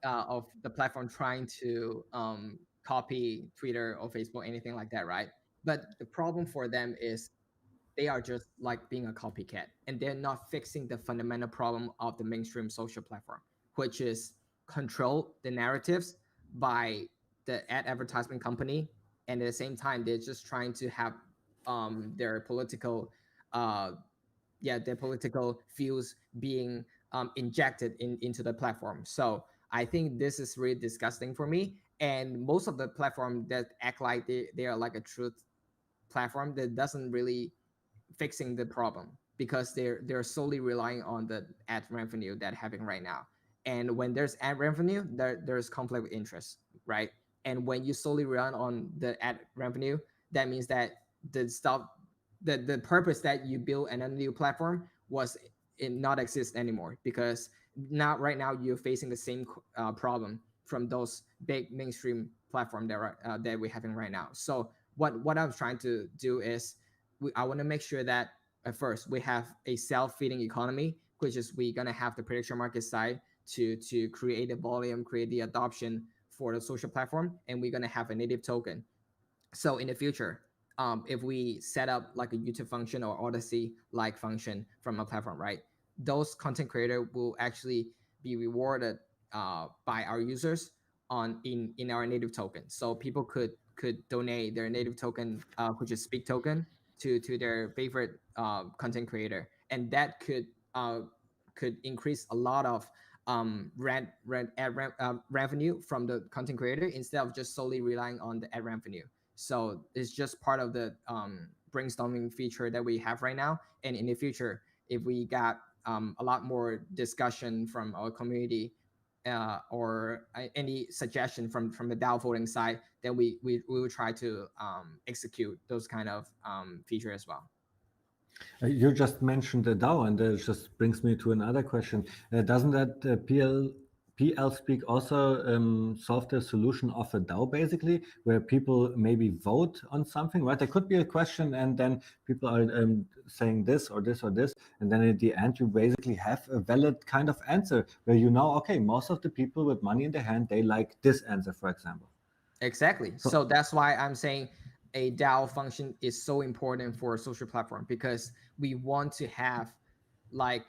Speaker 3: of the platform trying to copy Twitter or Facebook, anything like that, right? But the problem for them is they are just like being a copycat, and they're not fixing the fundamental problem of the mainstream social platform, which is control the narratives by the ad advertisement company. And at the same time, they're just trying to have their political uh, their political views being injected into the platform. So I think this is really disgusting for me. And most of the platform that act like they are like a truth platform that doesn't really fixing the problem, because they're solely relying on the ad revenue that having right now. And when there's ad revenue, there's conflict with interest, right? And when you solely rely on the ad revenue, that means that the stuff the purpose that you build another new platform was not exist anymore, because now right now you're facing the same problem from those big mainstream platform that we're having right now. So what I'm trying to do is I want to make sure that at first we have a self-feeding economy which is we're gonna have the prediction market side to create the volume, create the adoption for the social platform, and we're gonna have a native token. So in the future, if we set up like a YouTube function or Odyssey like function from a platform, right? Those content creator will actually be rewarded by our users on in our native token. So people could donate their native token, which is Speak token, to their favorite content creator, and that could increase a lot of revenue from the content creator instead of just solely relying on the ad revenue. So it's just part of the brainstorming feature that we have right now. And in the future, if we got a lot more discussion from our community or any suggestion from the DAO voting side, then we will try to execute those kind of feature as well.
Speaker 1: You just mentioned the DAO, and it just brings me to another question. Doesn't that PL Speak also solve the solution of a DAO, basically, where people maybe vote on something, right? There could be a question, and then people are saying this or this or this, and then at the end, you basically have a valid kind of answer where you know, okay, most of the people with money in their hand, they like this answer, for example.
Speaker 3: Exactly. So that's why I'm saying a DAO function is so important for a social platform, because we want to have like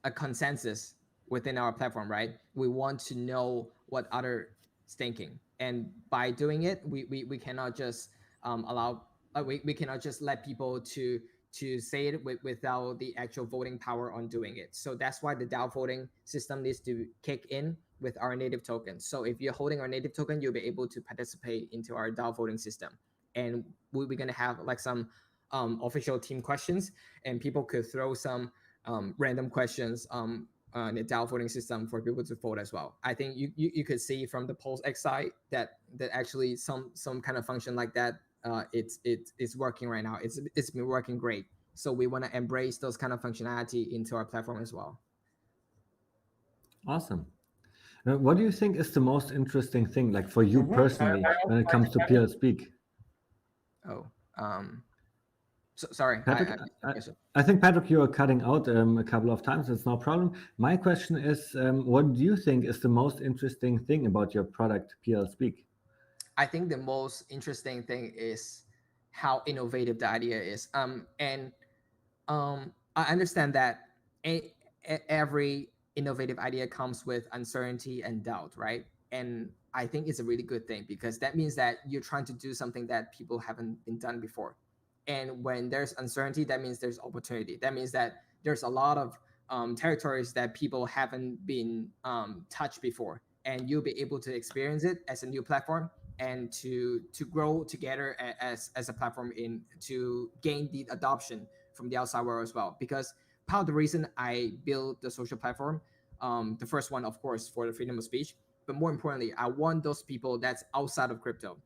Speaker 3: a consensus within our platform, right? We want to know what other thinking, and by doing it, we cannot just allow we cannot just let people to say it without the actual voting power on doing it. So that's why the DAO voting system needs to kick in with our native token. So if you're holding our native token, you'll be able to participate into our DAO voting system, and we're going to have like some official team questions, and people could throw some random questions on the DAO voting system for people to vote as well. I think you could see from the Pulse X side that actually some kind of function like that it's working right now. It's been working great. So we want to embrace those kind of functionality into our platform as well.
Speaker 1: Awesome. What do you think is the most interesting thing, like for you personally,
Speaker 2: I
Speaker 1: when it
Speaker 2: also
Speaker 1: comes
Speaker 2: like
Speaker 1: to
Speaker 2: to
Speaker 1: PL Speak?
Speaker 3: Oh, sorry.
Speaker 1: Patrick, I think, Patrick, you are cutting out a couple of times. It's no problem. My question is, what do you think is the most interesting thing about your product, PL Speak?
Speaker 3: I think the most interesting thing is how innovative the idea is. I understand that every innovative idea comes with uncertainty and doubt, right? And I think it's a really good thing, because that means that you're trying to do something that people haven't been done before. And when there's uncertainty, that means there's opportunity. That means that there's a lot of territories that people haven't been touched before, and you'll be able to experience it as a new platform, and to grow together as a platform in to gain the adoption from the outside world as well. Because part of the reason I built the social platform, the first one, of course, for the freedom of speech, but more importantly, I want those people that's outside of crypto,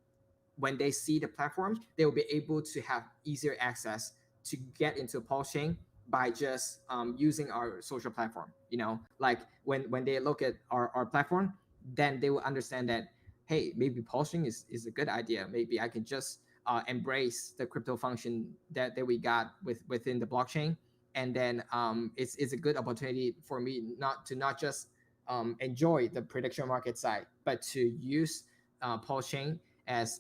Speaker 3: when they see the platform, they will be able to have easier access to get into Pulse chain by just using our social platform. You know, like when they look at our platform, then they will understand that, hey, maybe Pulse chain is a good idea. Maybe I can just embrace the crypto function that we got within the blockchain, and then it's a good opportunity for me not just enjoy the prediction market side, but to use Pulse chain as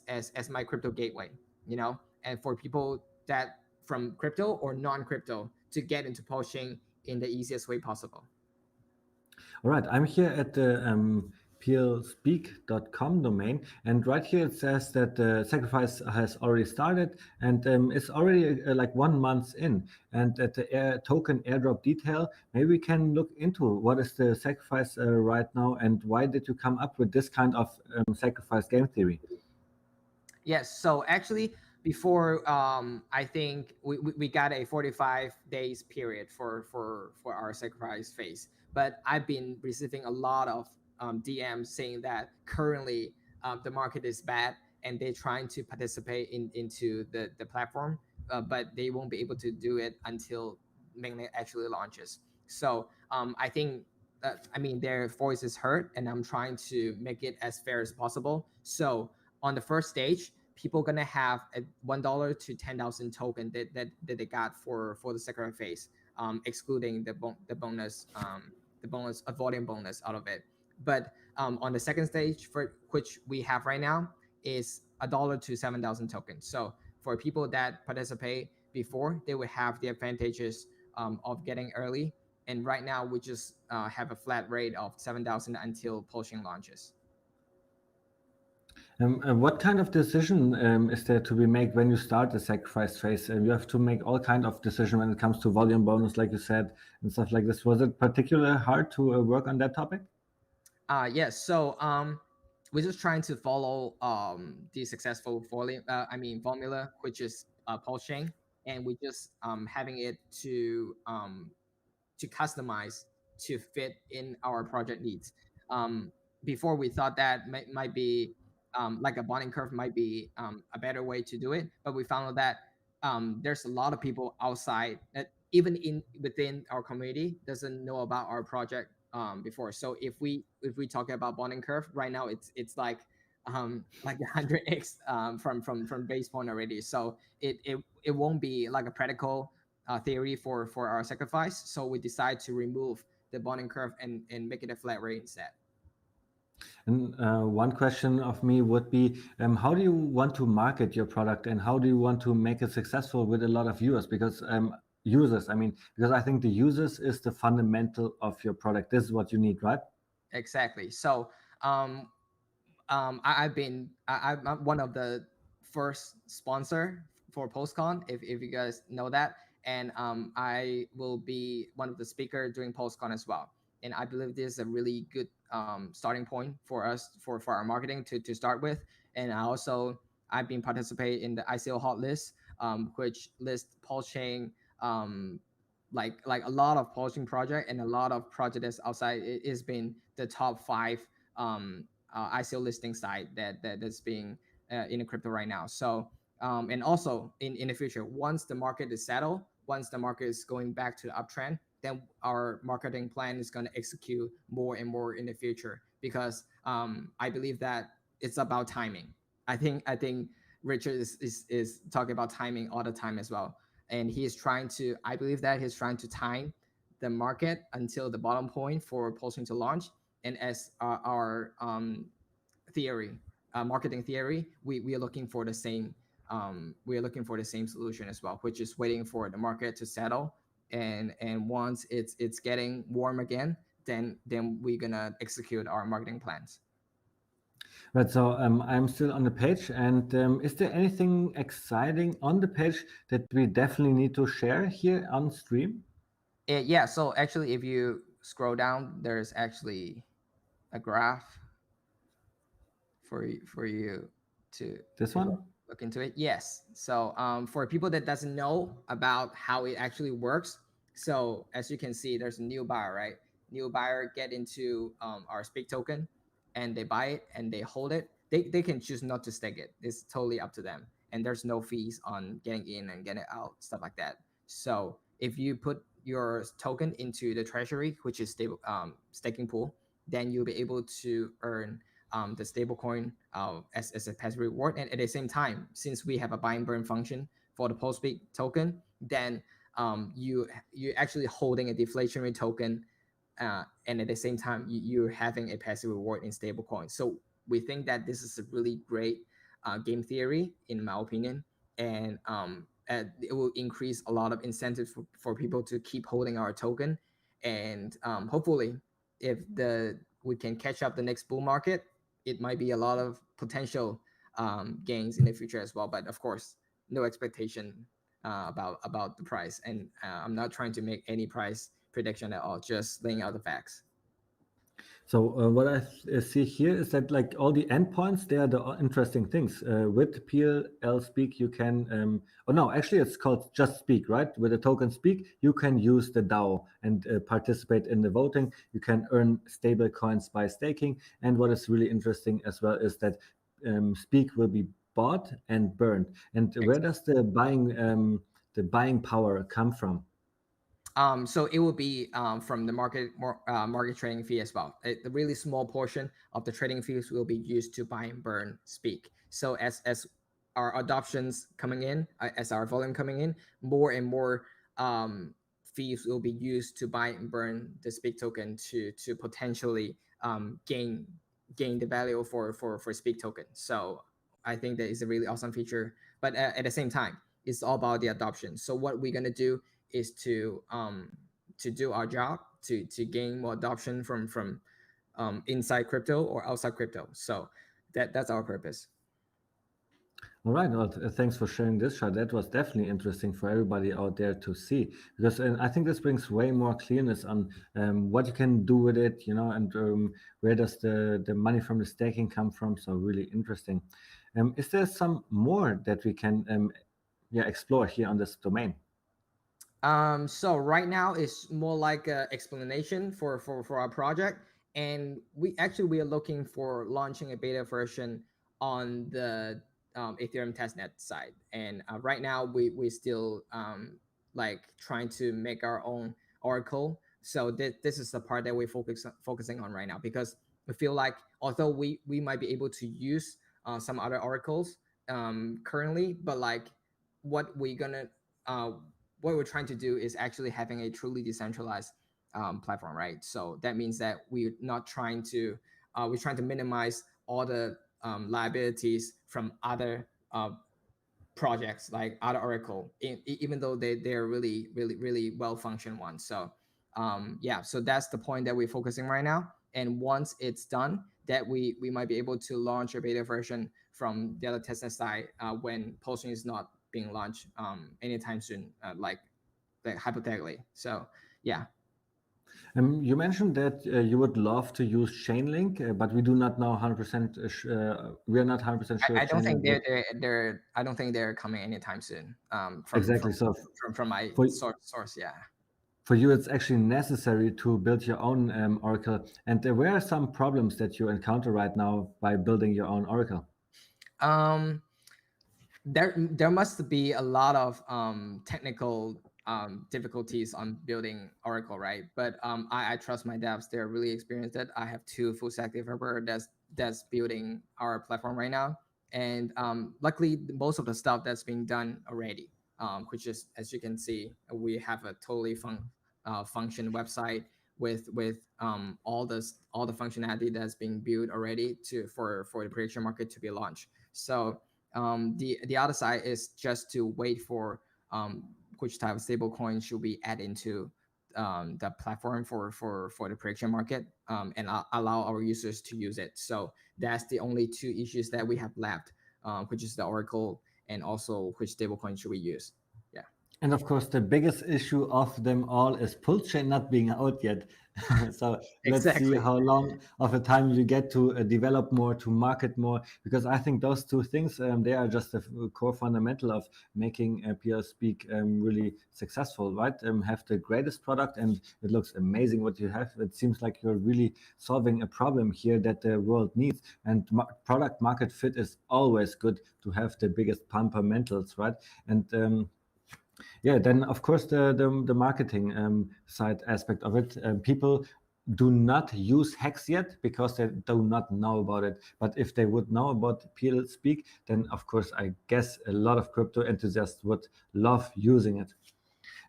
Speaker 3: my crypto gateway, you know, and for people that from crypto or non-crypto to get into Pulse chain in the easiest way possible.
Speaker 1: All right, I'm here at the plspeak.com domain, and right here it says that the sacrifice has already started, and it's already like 1 month in. And at the token airdrop detail, maybe we can look into what is the sacrifice right now, and why did you come up with this kind of sacrifice game theory?
Speaker 3: Yes. So actually, before I think we got a 45 days period for our sacrifice phase, but I've been receiving a lot of DMs saying that currently the market is bad, and they're trying to participate into the platform, but they won't be able to do it until mainnet actually launches. So I think I mean, their voice is heard, and I'm trying to make it as fair as possible. So on the first stage, people gonna have a $1 to 10,000 token that they got for the second phase. excluding the bonus, a volume bonus out of it. But on the second stage, for which we have right now, is $1 to 7,000 tokens. So for people that participate before, they will have the advantages of getting early. And right now, we just have a flat rate of 7,000 until Pulsing launches.
Speaker 1: What kind of decision is there to be made when you start the sacrifice phase? You have to make all kind of decision when it comes to volume bonus, like you said, and stuff like this. Was it particularly hard to work on that topic?
Speaker 3: Yes. So we're just trying to follow the successful formula, which is Pulsing, and we just having it to customize to fit in our project needs. Um, Before we thought that might be like a bonding curve might be a better way to do it, but we found out that there's a lot of people outside that even in within our community doesn't know about our project before. So if we talk about bonding curve right now, it's like 100x from base point already. So it won't be like a practical theory for our sacrifice. So we decide to remove the bonding curve and make it a flat rate instead.
Speaker 1: And one question of me would be, how do you want to market your product, and how do you want to make it successful with a lot of viewers? Because users, I mean, because I think the users is the fundamental of your product. This is what you need, right?
Speaker 3: Exactly. So um, I'm one of the first sponsor for PostCon, if you guys know that, and I will be one of the speaker during PostCon as well. And I believe this is a really good starting point for us for our marketing to start with. And I've been participating in the ICO hot list, which lists Pulsing like a lot of Pulsing project and a lot of projects outside. It has been the top five ICO listing site that's being in the crypto right now. So and also in the future, once the market is settled, once the market is going back to the uptrend, then our marketing plan is going to execute more and more in the future, because I believe that it's about timing. I think Richard is talking about timing all the time as well, and he is trying to. I believe that he's trying to time the market until the bottom point for Pulsing to launch. And as our theory, marketing theory, we are looking for the same. We are looking for the same solution as well, which is waiting for the market to settle, and once it's getting warm again, then we're gonna execute our marketing plans.
Speaker 1: Right, so I'm still on the page, and is there anything exciting on the page that we definitely need to share here on stream?
Speaker 3: Yeah. So actually, if you scroll down, there's actually a graph for you to
Speaker 1: This
Speaker 3: to
Speaker 1: one?
Speaker 3: look into it. Yes. So for people that doesn't know about how it actually works, so as you can see, there's a new buyer, right? New buyer get into our Speak token, and they buy it and they hold it. They can choose not to stake it. It's totally up to them, and there's no fees on getting in and getting out, stuff like that. So if you put your token into the treasury, which is stable staking pool, then you'll be able to earn the stablecoin as a passive reward. And at the same time, since we have a buy and burn function for the PostSpeak token, then you're actually holding a deflationary token, and at the same time you're having a passive reward in stablecoin. So we think that this is a really great game theory, in my opinion, and it will increase a lot of incentives for people to keep holding our token, and hopefully, if the we can catch up the next bull market, it might be a lot of potential gains in the future as well. But of course, no expectation about the price, and I'm not trying to make any price prediction at all. Just laying out the facts.
Speaker 1: So what I see here is that like all the endpoints, they are the interesting things. With PLSPEAK, you can, oh no, actually it's called just Speak, right? With the token Speak, you can use the DAO and participate in the voting. You can earn stable coins by staking. And what is really interesting as well is that Speak will be bought and burned. And where does the buying power come from?
Speaker 3: So it will be from the market trading fee as well. The really small portion of the trading fees will be used to buy and burn Speak. So as our adoptions coming in, as our volume coming in, more and more fees will be used to buy and burn the Speak token to potentially gain the value for Speak token. So I think that is a really awesome feature. But at the same time, it's all about the adoption. So what we're gonna do is to do our job to gain more adoption from inside crypto or outside crypto. So that's our purpose.
Speaker 1: All right. Well, thanks for sharing this, Shah. That was definitely interesting for everybody out there to see, because I think this brings way more clearness on what you can do with it, and where does the money from the staking come from. So really interesting. Is there some more that we can explore here on this domain?
Speaker 3: So right now it's more like an explanation for our project, and we are looking for launching a beta version on the Ethereum testnet side. And right now we still like trying to make our own oracle. So this is the part that we're focusing on right now, because we feel like although we might be able to use some other oracles currently, but like what we're gonna uh, what we're trying to do is actually having a truly decentralized platform, right? So that means that we're not trying to we're trying to minimize all the liabilities from other projects like other Oracle, even though they're really well functioned ones. So yeah, so that's the point that we're focusing right now. And once it's done, that we might be able to launch a beta version from the other testnet side when Pulsion is not being launched anytime soon, like hypothetically. So yeah.
Speaker 1: You mentioned that you would love to use Chainlink, but we do not know 100%. We are not 100% sure
Speaker 3: I
Speaker 1: if
Speaker 3: don't
Speaker 1: Chainlink
Speaker 3: think
Speaker 1: would.
Speaker 3: they're I don't think they're coming anytime soon.
Speaker 1: Exactly. So
Speaker 3: From my
Speaker 1: for
Speaker 3: source, yeah.
Speaker 1: for you, it's actually necessary to build your own Oracle. And where are some problems that you encounter right now by building your own Oracle?
Speaker 3: Um, there must be a lot of technical difficulties on building Oracle, right? But I trust my devs; they're really experienced. That I have two full stack developer that's building our platform right now, and luckily most of the stuff that's being done already, which is, as you can see, we have a totally function website with all the functionality that's being built already for the prediction market to be launched. So the other side is just to wait for which type of stable coin should we add into the platform for the prediction market, and allow our users to use it. So that's the only two issues that we have left, which is the Oracle and also which stable coin should we use. Yeah.
Speaker 1: And of course, the biggest issue of them all is Pulse Chain not being out yet. So let's see
Speaker 3: Exactly.
Speaker 1: how long of a time you get to develop more, to market more, because I think those two things, they are just the core fundamental of making PLSPEAK really successful, right? Have the greatest product, and it looks amazing what you have. It seems like you're really solving a problem here that the world needs. And product market fit is always good to have the biggest fundamentals, right? And yeah, then of course the marketing side aspect of it. People do not use Hex yet because they do not know about it. But if they would know about PLSpeak, then of course I guess a lot of crypto enthusiasts would love using it.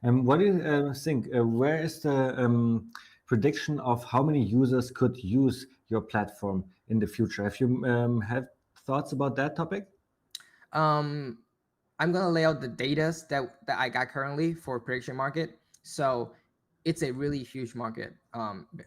Speaker 1: What do you think? Where is the prediction of how many users could use your platform in the future? Have you have thoughts about that topic?
Speaker 3: Um, I'm gonna lay out the data that I got currently for prediction market. So it's a really huge market.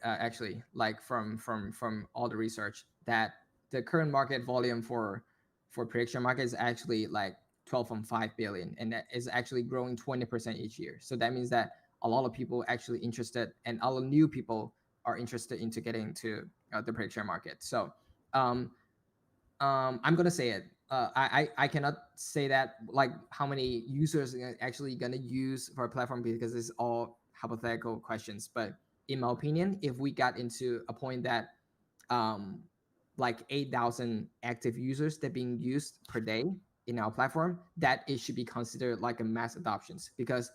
Speaker 3: Actually, like from all the research, that the current market volume for prediction market is actually like 12.5 billion, and that is actually growing 20% each year. So that means that a lot of people actually interested, and a lot of new people are interested into getting into the prediction market. So um, I'm gonna say it. I cannot say that like how many users are actually gonna use for a platform, because it's all hypothetical questions. But in my opinion, if we got into a point that um, like 8,000 active users that being used per day in our platform, that it should be considered like a mass adoptions, because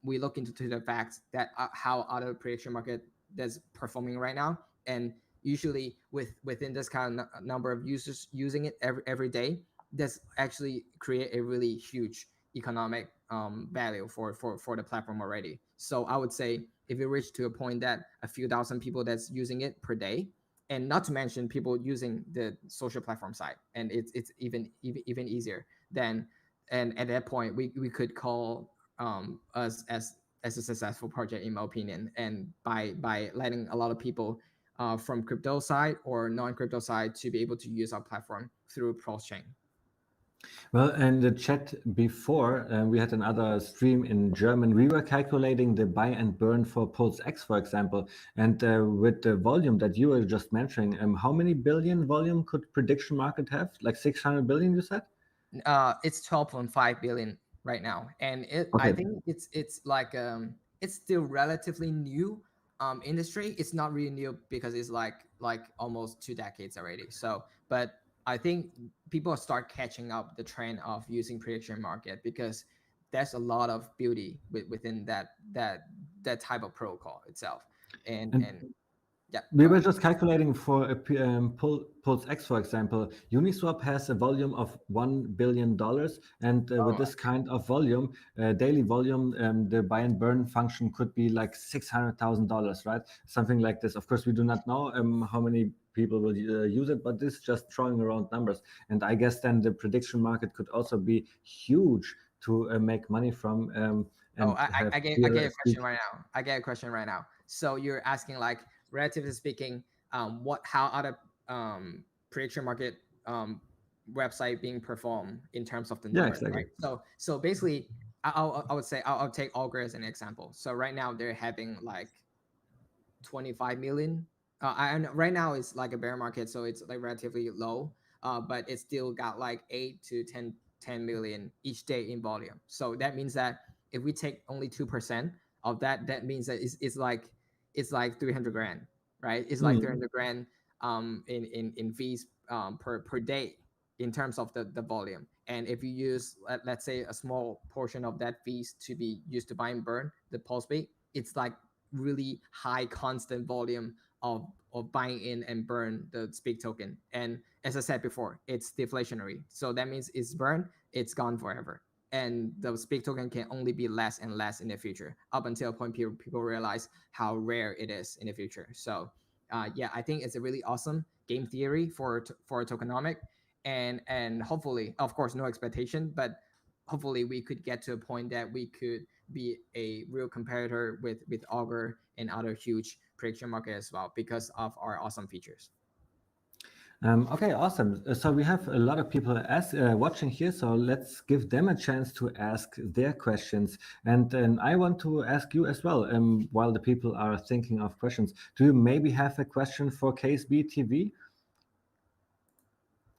Speaker 3: we look into the fact that how other prediction market that's performing right now, and usually within this kind of number of users using it every day, that's actually create a really huge economic value for the platform already. So I would say if you reach to a point that a few thousand people that's using it per day, and not to mention people using the social platform side, and it's even easier, then and at that point we could call us as a successful project, in my opinion. And by letting a lot of people from crypto side or non-crypto side to be able to use our platform through cross chain.
Speaker 1: Well, in the chat before, we had another stream in German. We were calculating the buy and burn for Pulse X, for example. And with the volume that you were just mentioning, how many billion volume could prediction market have? Like 600 billion, you said?
Speaker 3: It's 12.5 billion right now, and I
Speaker 1: Okay.
Speaker 3: think it's like it's still relatively new industry. It's not really new because it's like almost 2 decades already. So, but I think people start catching up the trend of using prediction market because there's a lot of beauty within that type of protocol itself. And
Speaker 1: And
Speaker 3: and yeah,
Speaker 1: we
Speaker 3: go
Speaker 1: were
Speaker 3: ahead.
Speaker 1: just calculating for a Pulse X, for example. Uniswap has a volume of $1 billion, and with
Speaker 3: Oh,
Speaker 1: this kind of volume, daily volume, the buy and burn function could be like $600,000, right? Something like this. Of course, we do not know how many people will use it, but this is just throwing around numbers. And I guess then the prediction market could also be huge to make money from
Speaker 3: Oh,
Speaker 1: and have
Speaker 3: I get a
Speaker 1: PLSPEAK.
Speaker 3: question right now. I get a question right now. So you're asking like, relatively speaking, what how other prediction market website being performed in terms of the
Speaker 1: Yeah,
Speaker 3: numbers,
Speaker 1: exactly.
Speaker 3: right? So basically, I would say I'll take Augur as an example. So right now they're having like 25 million. And right now it's like a bear market, so it's like relatively low. But it still got like 8 to 10 million each day in volume. So that means that if we take only 2% of that, that means that it's like 300 grand, right? It's like
Speaker 1: Mm.
Speaker 3: 300 grand in fees per day in terms of the volume. And if you use let's say a small portion of that fees to be used to buy and burn the pulse bait, it's like really high constant volume of buying in and burn the speak token. And as I said before, it's deflationary. So that means it's burned, it's gone forever. And the speak token can only be less and less in the future up until a point people realize how rare it is in the future. So yeah, I think it's a really awesome game theory for a tokenomic. And hopefully, of course, no expectation, but hopefully we could get to a point that we could be a real competitor with Augur and other huge prediction market as well because of our awesome features.
Speaker 1: Okay, awesome. So we have a lot of people watching here, so let's give them a chance to ask their questions. And I want to ask you as well, while the people are thinking of questions, do you maybe have a question for KSB TV?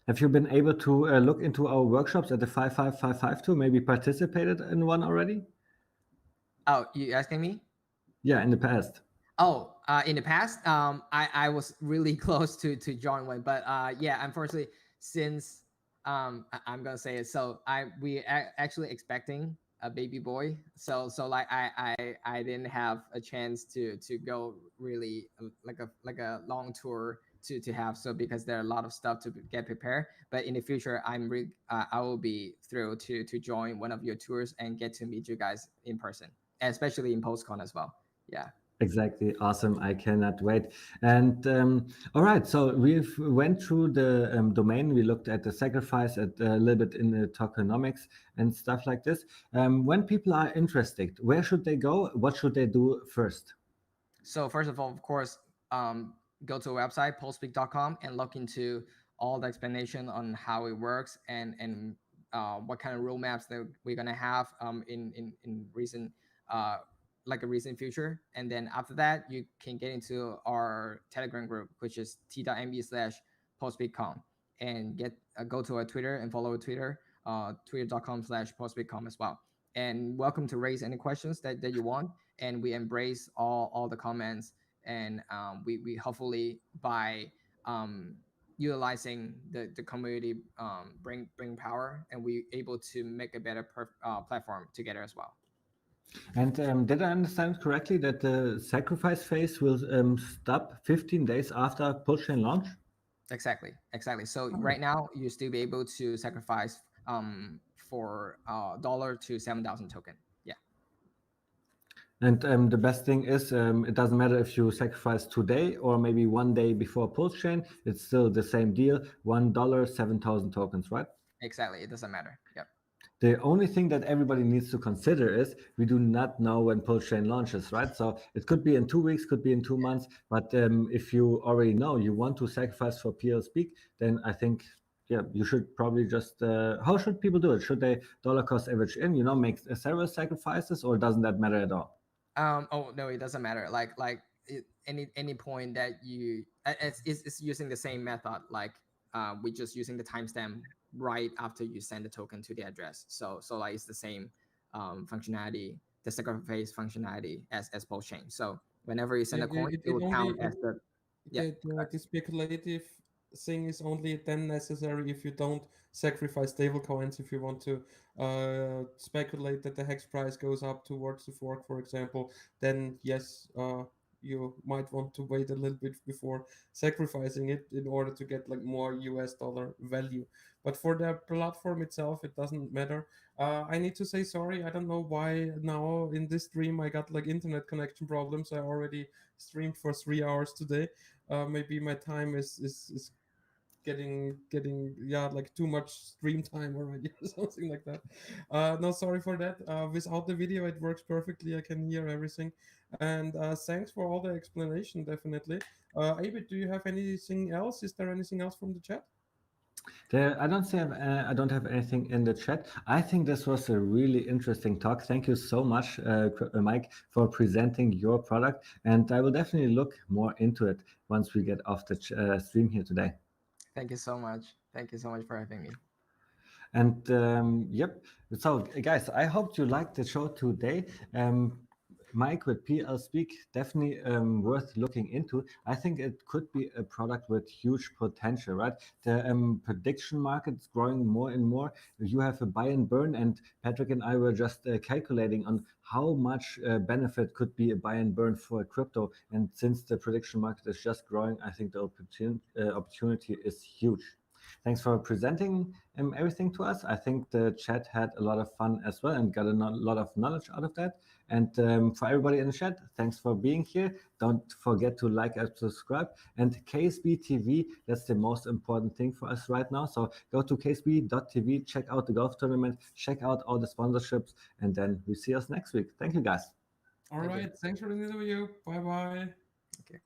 Speaker 1: Have you been able to look into our workshops at the 55552? Maybe participated in one already?
Speaker 3: Oh, you asking me?
Speaker 1: Yeah, in the past.
Speaker 3: Oh, in the past, I was really close to join one, but yeah, unfortunately, since I'm gonna say it, so actually expecting a baby boy, so like I didn't have a chance to go really like a long tour to have, so because there are a lot of stuff to get prepared. But in the future, I will be thrilled to join one of your tours and get to meet you guys in person, especially in PostCon as well. Yeah.
Speaker 1: Exactly. Awesome. I cannot wait. And all right, so we've went through the domain. We looked at the sacrifice, at a little bit in the tokenomics and stuff like this. When people are interested, where should they go? What should they do first?
Speaker 3: So first of all, of course, go to a website, pulsepeak.com, and look into all the explanation on how it works and what kind of roadmaps that we're gonna have in recent uh, like a recent future. And then after that, you can get into our Telegram group, which is t.me/pulsepeak.com, and get go to our Twitter and follow our Twitter, twitter.com/pulsepeak.com as well. And welcome to raise any questions that you want, and we embrace all the comments. And we hopefully by utilizing the community bring power, and we able to make a better platform together as well.
Speaker 1: And did I understand correctly that the sacrifice phase will stop 15 days after push and launch?
Speaker 3: Exactly. So
Speaker 1: Oh.
Speaker 3: right now you still be able to sacrifice for dollar to 7,000 token. Yeah.
Speaker 1: And the best thing is, it doesn't matter if you sacrifice today or maybe one day before post chain. It's still the same deal: $1, 7,000 tokens, right?
Speaker 3: Exactly. It doesn't matter. Yep.
Speaker 1: The only thing that everybody needs to consider is we do not know when post chain launches, right? So it could be in 2 weeks, could be in 2 months. But if you already know you want to sacrifice for PLSPEAK, then I think, yeah, you should probably just. How should people do it? Should they dollar cost average in? Make several sacrifices, or doesn't that matter at all?
Speaker 3: Oh no, it doesn't matter. Any point that you it's using the same method. We're just using the timestamp right after you send the token to the address. So like it's the same functionality, the sacrifice functionality as post chain. So whenever you send a coin, it will count as the yeah.
Speaker 2: The speculative thing is only then necessary if you don't sacrifice stable coins. If you want to speculate that the hex price goes up towards the fork, for example, then yes, you might want to wait a little bit before sacrificing it in order to get like more US dollar value. But for the platform itself, it doesn't matter. I need to say sorry. I don't know why now in this stream I got like internet connection problems. I already streamed for 3 hours today. Maybe my time is getting yeah, like too much stream time already or something like that. No, sorry for that. Without the video it works perfectly. I can hear everything. And thanks for all the explanation, definitely. Abid, do you have anything else? Is there anything else from the chat?
Speaker 1: I don't have anything in the chat. I think this was a really interesting talk. Thank you so much, Mike, for presenting your product, and I will definitely look more into it once we get off the stream here today.
Speaker 3: Thank you so much. Thank you so much for having me.
Speaker 1: And yep, so guys, I hope you liked the show today. Mike with PLSpeak, definitely worth looking into. I think it could be a product with huge potential, right? The prediction market is growing more and more. You have a buy and burn, and Patrick and I were just calculating on how much benefit could be a buy and burn for crypto. And since the prediction market is just growing, I think the opportunity is huge. Thanks for presenting everything to us. I think the chat had a lot of fun as well and got a lot of knowledge out of that. And for everybody in the chat, thanks for being here. Don't forget to like and subscribe. And KSB TV, that's the most important thing for us right now. So go to ksb.tv, check out the golf tournament, check out all the sponsorships, and then we see us next week. Thank you, guys.
Speaker 2: All right. Thanks for the interview. Bye-bye.
Speaker 3: Okay.